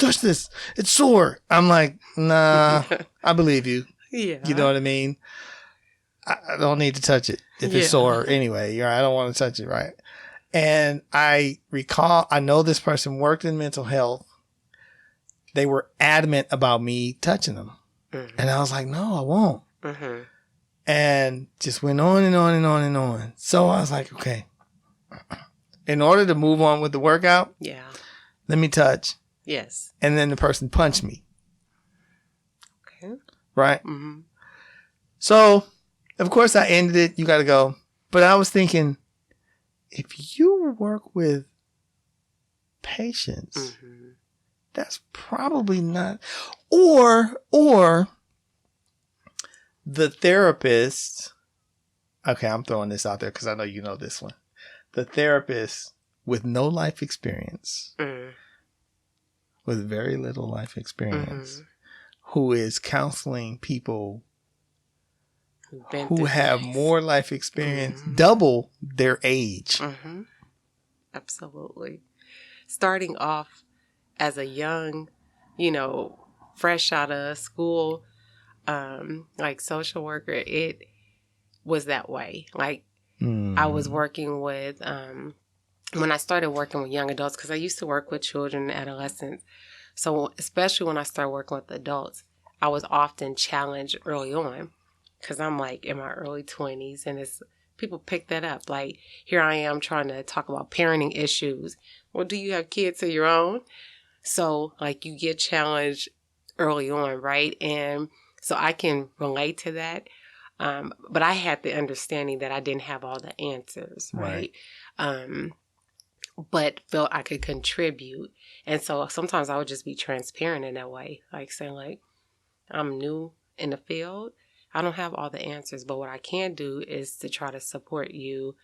it's sore. I'm like, nah, I believe you. Yeah. You know what I mean? I don't need to touch it if it's sore anyway. You're right. I don't want to touch it. Right. And I recall, I know this person worked in mental health. They were adamant about me touching them. And I was like, no, I won't. And just went on and on and on and on. So I was like, okay, in order to move on with the workout, let me touch. Yes. And then the person punched me. Okay. Right. So, of course, I ended it. You got to go. But I was thinking, if you work with patients, that's probably not, or the therapist. Okay, I'm throwing this out there because I know you know this one. The therapist with no life experience, with very little life experience, who is counseling people Who've been who through have things. more life experience, Mhm. double their age. Mm-hmm. Absolutely. Starting off as a young, fresh out of school, like social worker, it was that way. Like I was working with, when I started working with young adults, because I used to work with children and adolescents. So especially when I started working with adults, I was often challenged early on because I'm like in my early 20s and people pick that up. Like here I am trying to talk about parenting issues. Well, do you have kids of your own? So like you get challenged early on, right? And so I can relate to that. But I had the understanding that I didn't have all the answers, right? But felt I could contribute. And so sometimes I would just be transparent in that way, like saying like, I'm new in the field. I don't have all the answers, but what I can do is to try to support you,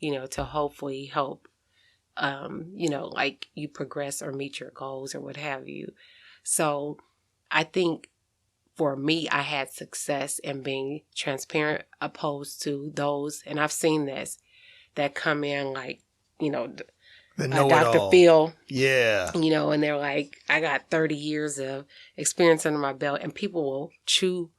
to hopefully help, like you progress or meet your goals or what have you. So I think for me, I had success in being transparent opposed to those, and I've seen this, that come in like, The Dr. know-it-all. Phil, Yeah. and they're like, I got 30 years of experience under my belt, and people will chew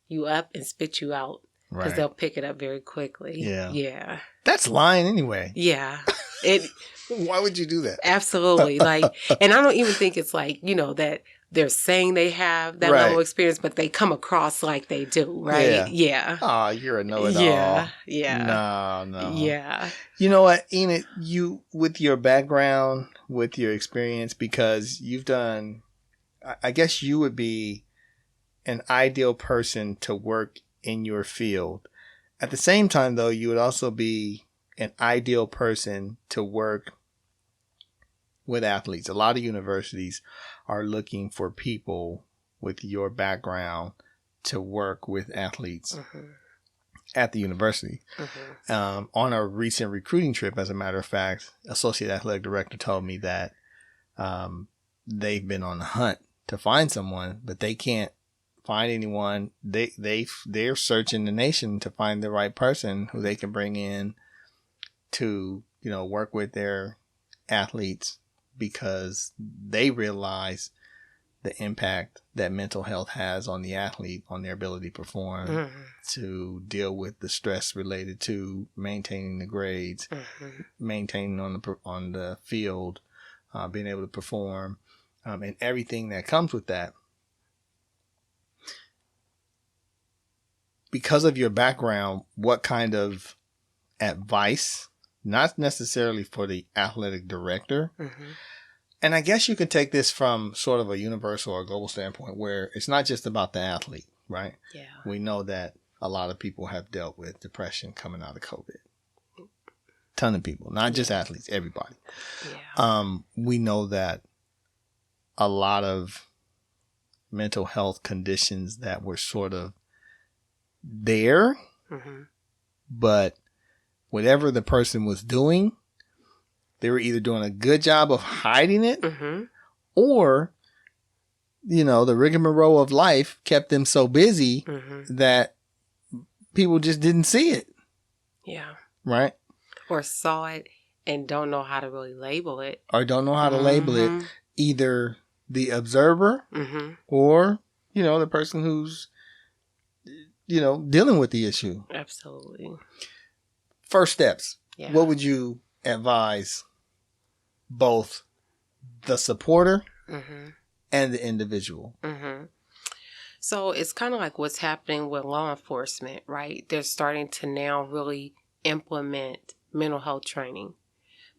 you up and spit you out because Right. they'll pick it up very quickly. Yeah. Yeah. That's lying anyway. Yeah. It Why would you do that? absolutely like, and I don't even think it's like, that they're saying they have that Right. level of experience, but they come across like they do, right? Yeah. Oh, you're a know-it-all. Yeah. Yeah. No. Yeah. You know what, Enid, you, with your background, with your experience, because you've done, I guess you would be an ideal person to work in your field. At the same time, though, you would also be an ideal person to work with athletes. A lot of universities are looking for people with your background to work with athletes at the university. On a recent recruiting trip, as a matter of fact, Associate Athletic Director told me that they've been on the hunt to find someone, but they can't find anyone. They're searching the nation to find the right person who they can bring in to, work with their athletes, because they realize the impact that mental health has on the athlete, on their ability to perform, to deal with the stress related to maintaining the grades, maintaining on the field, being able to perform, and everything that comes with that. Because of your background, what kind of advice, not necessarily for the athletic director, and I guess you could take this from sort of a universal or global standpoint where it's not just about the athlete, right? Yeah. We know that a lot of people have dealt with depression coming out of COVID. Ton of people, not just athletes, everybody. Yeah. We know that a lot of mental health conditions that were sort of there, but whatever the person was doing, they were either doing a good job of hiding it, or, the rigmarole of life kept them so busy that people just didn't see it. Yeah. Right? Or saw it and don't know how to really label it. Or don't know how to label it. Either the observer or, the person who's, dealing with the issue. Absolutely. First steps. Yeah. What would you advise both the supporter and the individual? So it's kind of like what's happening with law enforcement, right? They're starting to now really implement mental health training.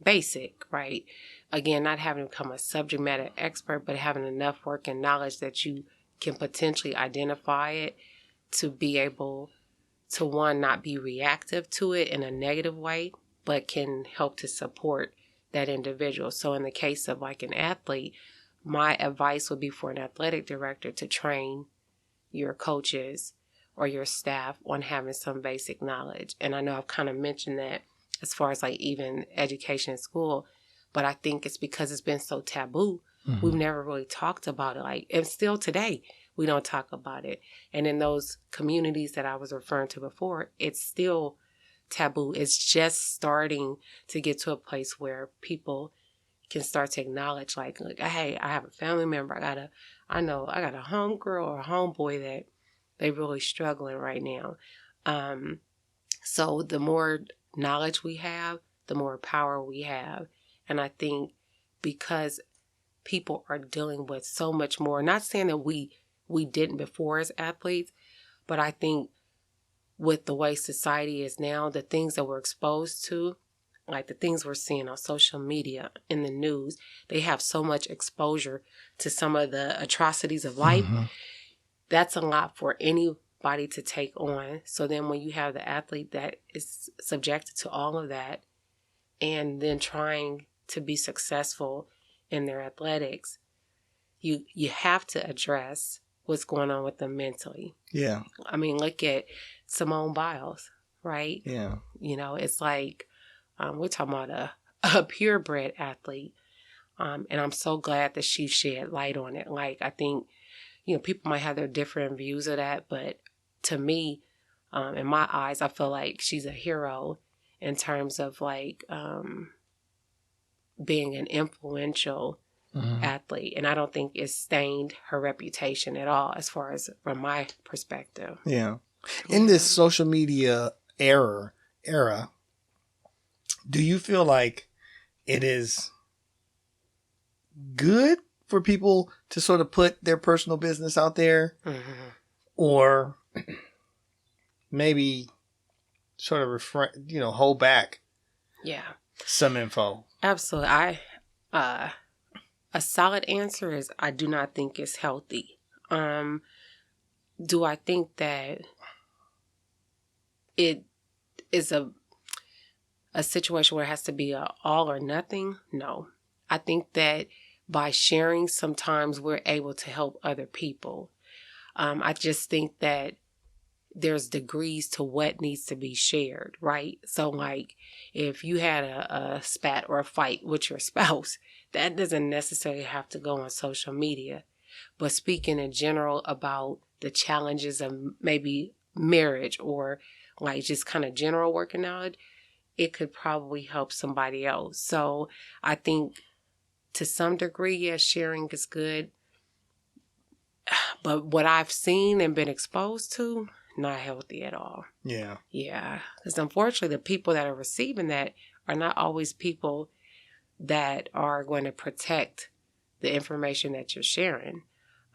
Basic, right? Again, not having to become a subject matter expert, but having enough work and knowledge that you can potentially identify it to be able to, one, not be reactive to it in a negative way, but can help to support that individual. So in the case of like an athlete, my advice would be for an athletic director to train your coaches or your staff on having some basic knowledge. And I know I've kind of mentioned that as far as like even education in school, but I think it's because it's been so taboo. We've never really talked about it. Like, and still today, we don't talk about it. And in those communities that I was referring to before, it's still taboo. It's just starting to get to a place where people can start to acknowledge, like, hey, I have a family member. I got a homegirl or a homeboy that they really struggling right now. So the more knowledge we have, the more power we have. And I think because people are dealing with so much more, not saying that we didn't before as athletes, but I think with the way society is now, the things that we're exposed to, like the things we're seeing on social media, in the news, they have so much exposure to some of the atrocities of life. Mm-hmm. That's a lot for anybody to take on. So then when you have the athlete that is subjected to all of that and then trying to be successful in their athletics, you have to address what's going on with them mentally. Yeah. I mean, look at Simone Biles, right? Yeah. You know, it's like we're talking about a purebred athlete. And I'm so glad that she shed light on it. Like, I think, you know, people might have their different views of that, but to me, in my eyes, I feel like she's a hero in terms of like being an influential athlete. And I don't think it's stained her reputation at all, as far as from my perspective. Yeah. In this social media era, do you feel like it is good for people to sort of put their personal business out there, or maybe sort of hold back some info? Absolutely. A solid answer is I do not think it's healthy. Do I think that it is a situation where it has to be a all or nothing? No. I think that by sharing, sometimes we're able to help other people. I just think that there's degrees to what needs to be shared, right? So like if you had a spat or a fight with your spouse, that doesn't necessarily have to go on social media. But speaking in general about the challenges of maybe marriage or like just kind of general working knowledge, it could probably help somebody else. So I think to some degree, yes, sharing is good. But what I've seen and been exposed to, not healthy at all. Yeah. Yeah. Because unfortunately, the people that are receiving that are not always people that are going to protect the information that you're sharing.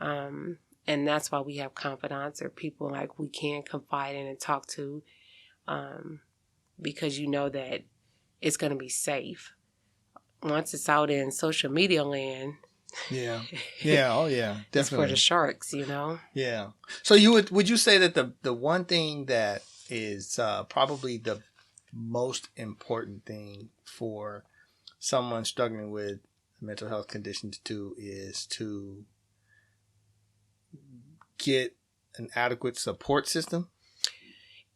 And that's why we have confidants or people like we can confide in and talk to, because you know that it's going to be safe. Once it's out in social media land, yeah, oh yeah, definitely. It's for the sharks, you know. Yeah. So would you say that the one thing that is probably the most important thing for someone struggling with a mental health condition to do is to get an adequate support system?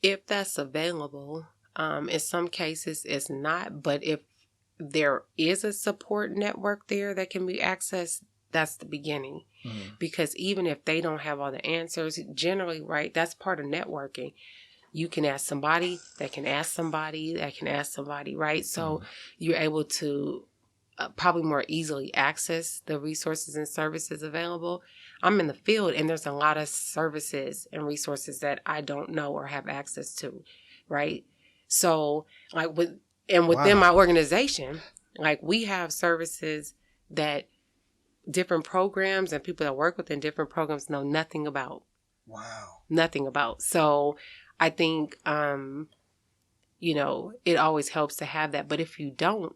If that's available, in some cases it's not, but if there is a support network there that can be accessed, that's the beginning. Because even if they don't have all the answers, generally, right, that's part of networking. You can ask somebody that can ask somebody that can ask somebody, right? So you're able to probably more easily access the resources and services available. I'm in the field and there's a lot of services and resources that I don't know or have access to, right? So like within my organization, like we have services that different programs and people that work within different programs know nothing about. Wow. Nothing about. So I think, it always helps to have that. But if you don't,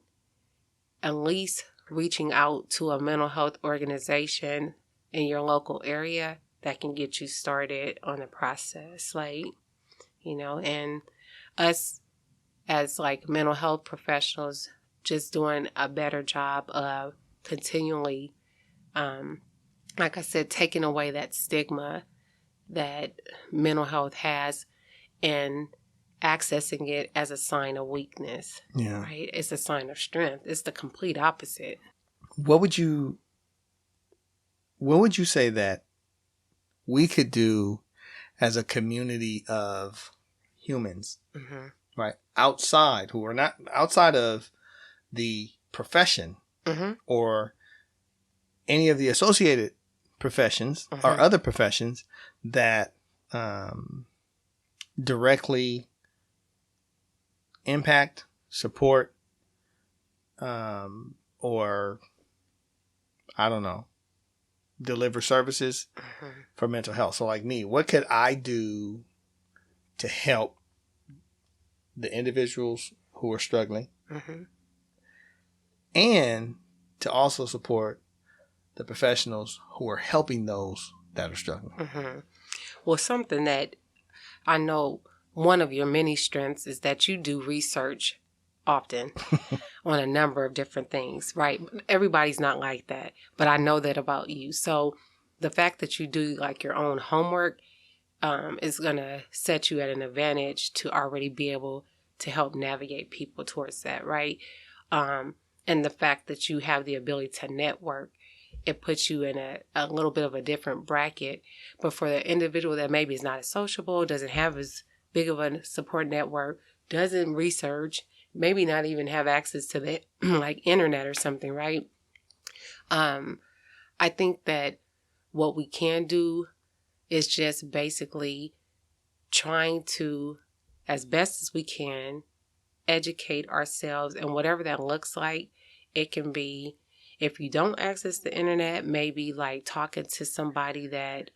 at least reaching out to a mental health organization in your local area that can get you started on the process. Like, and us as like mental health professionals just doing a better job of continually, like I said, taking away that stigma that mental health has and accessing it as a sign of weakness. Yeah. Right? It's a sign of strength. It's the complete opposite. What would you say that we could do as a community of humans, Mhm. right? Outside, who are not outside of the profession Mhm. or any of the associated professions or Mhm. other professions that directly impact, support, or I don't know, deliver services Mhm. for mental health. So like me, what could I do to help the individuals who are struggling Mhm. and to also support the professionals who are helping those that are struggling? Mhm. Well, something that I know one of your many strengths is that you do research often on a number of different things, right? Everybody's not like that, but I know that about you. So the fact that you do like your own homework is going to set you at an advantage to already be able to help navigate people towards that, right? And the fact that you have the ability to network, it puts you in a little bit of a different bracket. But for the individual that maybe is not as sociable, doesn't have as big of a support network, doesn't research, maybe not even have access to the like internet or something, right? I think that what we can do is just basically trying to, as best as we can, educate ourselves, and whatever that looks like. It can be, if you don't access the internet, maybe like talking to somebody that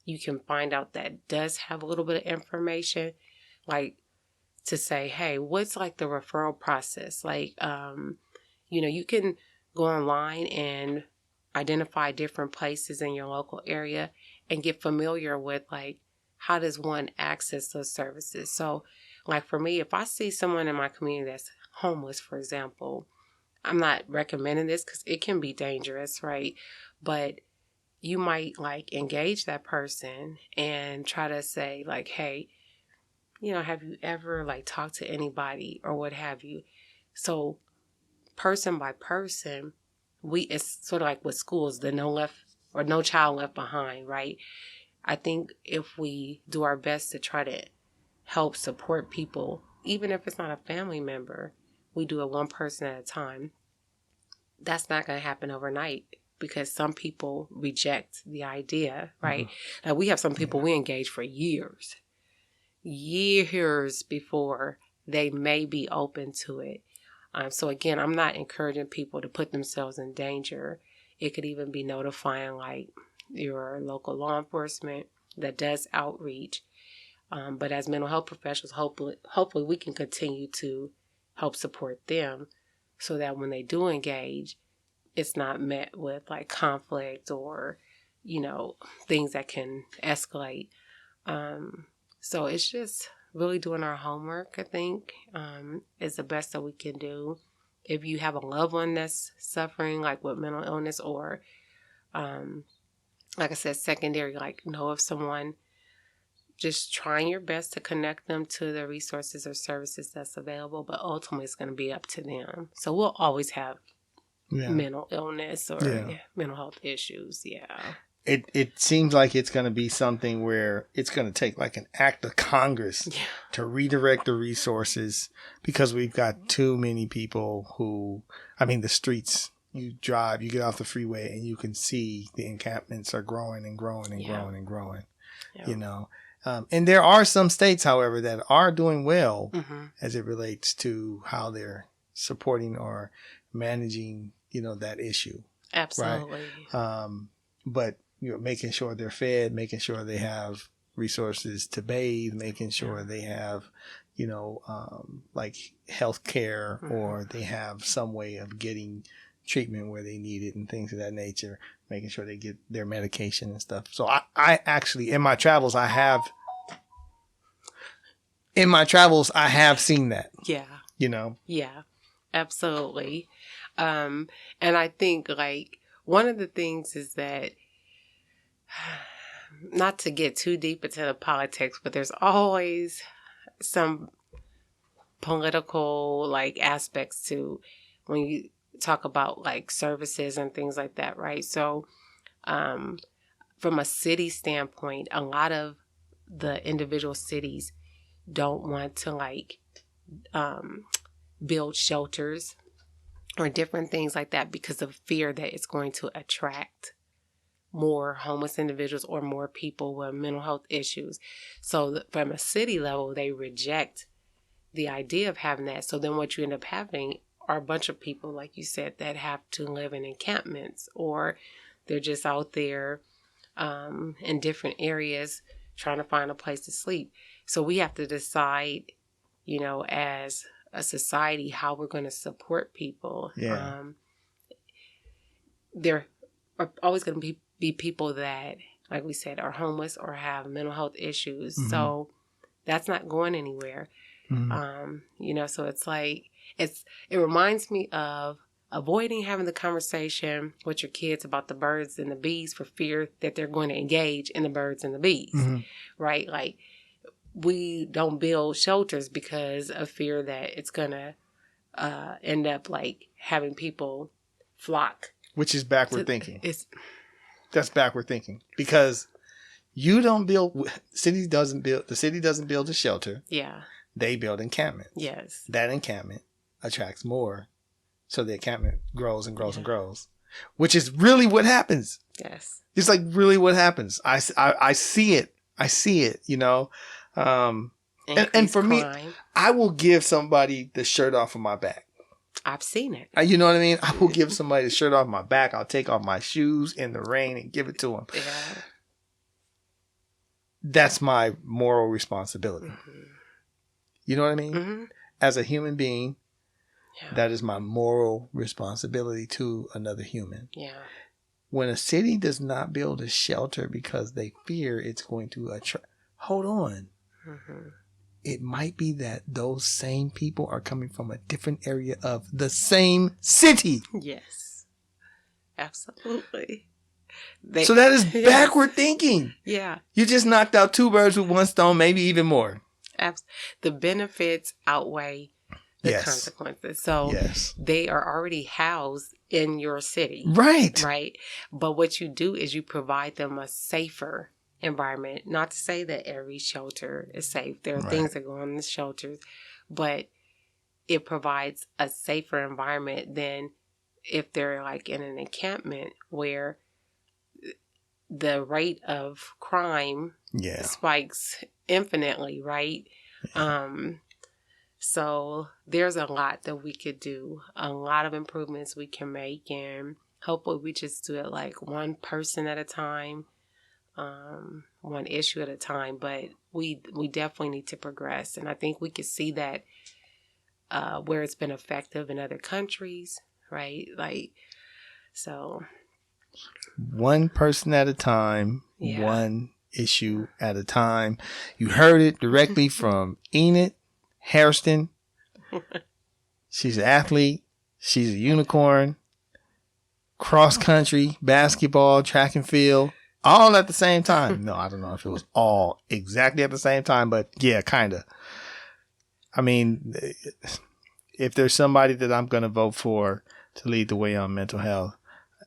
you can find out that does have a little bit of information, like to say, hey, what's like the referral process? Like, you can go online and identify different places in your local area and get familiar with like, how does one access those services? So like for me, if I see someone in my community that's homeless, for example, I'm not recommending this because it can be dangerous, right? But you might like engage that person and try to say like, hey, have you ever like talked to anybody or what have you? So person by person, it's sort of like with schools, the no child left behind, right? I think if we do our best to try to help support people, even if it's not a family member, we do it one person at a time. That's not going to happen overnight because some people reject the idea, right? Mm-hmm. Now we have some people we engage for years before they may be open to it. So again, I'm not encouraging people to put themselves in danger. It could even be notifying like your local law enforcement that does outreach. But as mental health professionals, hopefully we can continue to help support them so that when they do engage, it's not met with like conflict or, things that can escalate. So it's just really doing our homework, I think, is the best that we can do. If you have a loved one that's suffering like with mental illness or, like I said, secondary, like know of someone, just trying your best to connect them to the resources or services that's available, but ultimately it's going to be up to them. So we'll always have mental illness or mental health issues. Yeah. It seems like it's going to be something where it's going to take like an act of Congress to redirect the resources, because we've got too many people who, the streets, you drive, you get off the freeway and you can see the encampments are growing and growing and growing and growing, and there are some states, however, that are doing well as it relates to how they're supporting or managing, that issue. Absolutely. Right? But making sure they're fed, making sure they have resources to bathe, making sure they have, like health care, or they have some way of getting treatment where they need it and things of that nature, making sure they get their medication and stuff. So I actually, in my travels, I have seen that. Yeah. Yeah, absolutely. And I think like one of the things is that, not to get too deep into the politics, but there's always some political like aspects to when you talk about like services and things like that, right? So from a city standpoint, a lot of the individual cities don't want to like build shelters or different things like that because of fear that it's going to attract more homeless individuals or more people with mental health issues. So from a city level, they reject the idea of having that. So then what you end up having are a bunch of people, like you said, that have to live in encampments, or they're just out there in different areas trying to find a place to sleep. So we have to decide, you know, as a society, how we're going to support people. Yeah. There are always going to be people that, like we said, are homeless or have mental health issues. Mm-hmm. So that's not going anywhere. Mm-hmm. You know, so it's like, it reminds me of avoiding having the conversation with your kids about the birds and the bees for fear that they're going to engage in the birds and the bees, Mm-hmm. right? Like, we don't build shelters because of fear that it's going to end up like having people flock. Which is backward thinking. That's backward thinking, because you don't build, the city doesn't build a shelter. Yeah. They build encampments. Yes. That encampment attracts more. So the encampment grows and grows and grows, which is really what happens. Yes. It's like really what happens. I see it. I see it, you know. And for me, I will give somebody the shirt off of my back. I've seen it. You know what I mean? I will give somebody the shirt off my back. I'll take off my shoes in the rain and give it to them. Yeah. That's my moral responsibility. Mm-hmm. You know what I mean? Mm-hmm. As a human being, Yeah. that is my moral responsibility to another human. Yeah. When a city does not build a shelter because they fear it's going to attract, hold on. Mm-hmm. It might be that those same people are coming from a different area of the same city. Yes. Absolutely. So that is Yes. backward thinking. Yeah. You just knocked out two birds with one stone, maybe even more. The benefits outweigh the Yes. consequences. So Yes. they are already housed in your city. Right. Right. But what you do is you provide them a safer environment. Not to say that every shelter is safe. There are Right. things that go on in the shelters, but it provides a safer environment than if they're like in an encampment where the rate of crime Yeah. spikes infinitely, right? So there's a lot that we could do, a lot of improvements we can make, and hopefully we just do it like one person at a time, one issue at a time. But we definitely need to progress, and I think we could see that where it's been effective in other countries, right? Like, so One person at a time, Yeah. one issue at a time. You heard it directly from Enid Hairston. She's an athlete. She's a unicorn. Cross country, basketball, track and field, all at the same time. No, I don't know if it was all exactly at the same time, but yeah, kind of. I mean, if there's somebody that I'm going to vote for to lead the way on mental health,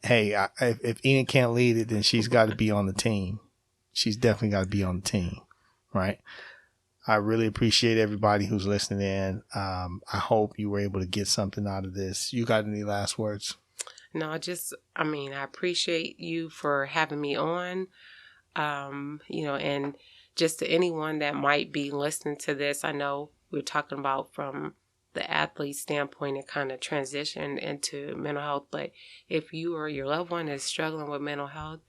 hey, if Enid can't lead it, then she's got to be on the team. She's definitely got to be on the team, right? I really appreciate everybody who's listening in. I hope you were able to get something out of this. You got any last words? No, I appreciate you for having me on, and just to anyone that might be listening to this, I know we're talking about from the athlete standpoint and kind of transition into mental health, but if you or your loved one is struggling with mental health,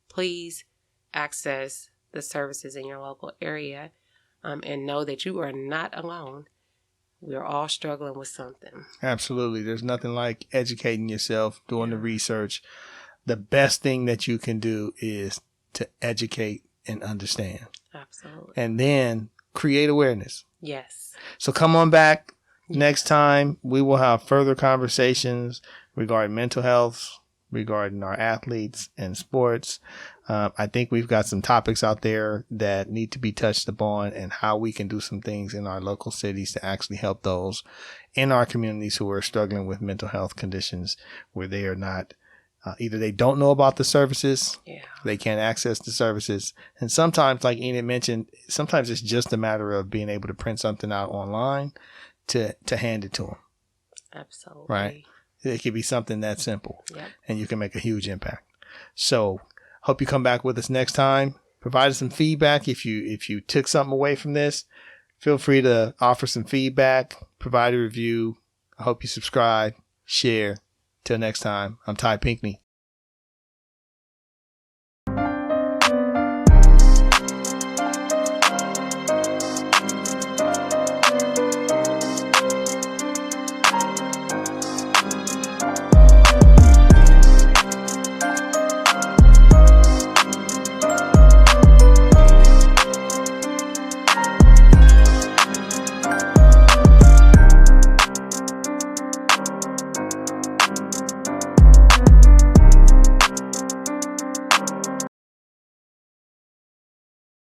please access the services in your local area, and know that you are not alone. We're all struggling with something. Absolutely. There's nothing like educating yourself, doing the research. The best thing that you can do is to educate and understand. Absolutely. And then create awareness. Yes. So come on back next time. We will have further conversations regarding mental health, regarding our athletes and sports. I think we've got some topics out there that need to be touched upon, and how we can do some things in our local cities to actually help those in our communities who are struggling with mental health conditions where they are not Either they don't know about the services, Yeah. they can't access the services. And sometimes, like Enid mentioned, sometimes it's just a matter of being able to print something out online to hand it to them. Absolutely. Right. It could be something that simple. Yep. And you can make a huge impact. So hope you come back with us next time. Provide us some feedback. If you took something away from this, feel free to offer some feedback, provide a review. I hope you subscribe, share. Till next time, I'm Ty Pinkney.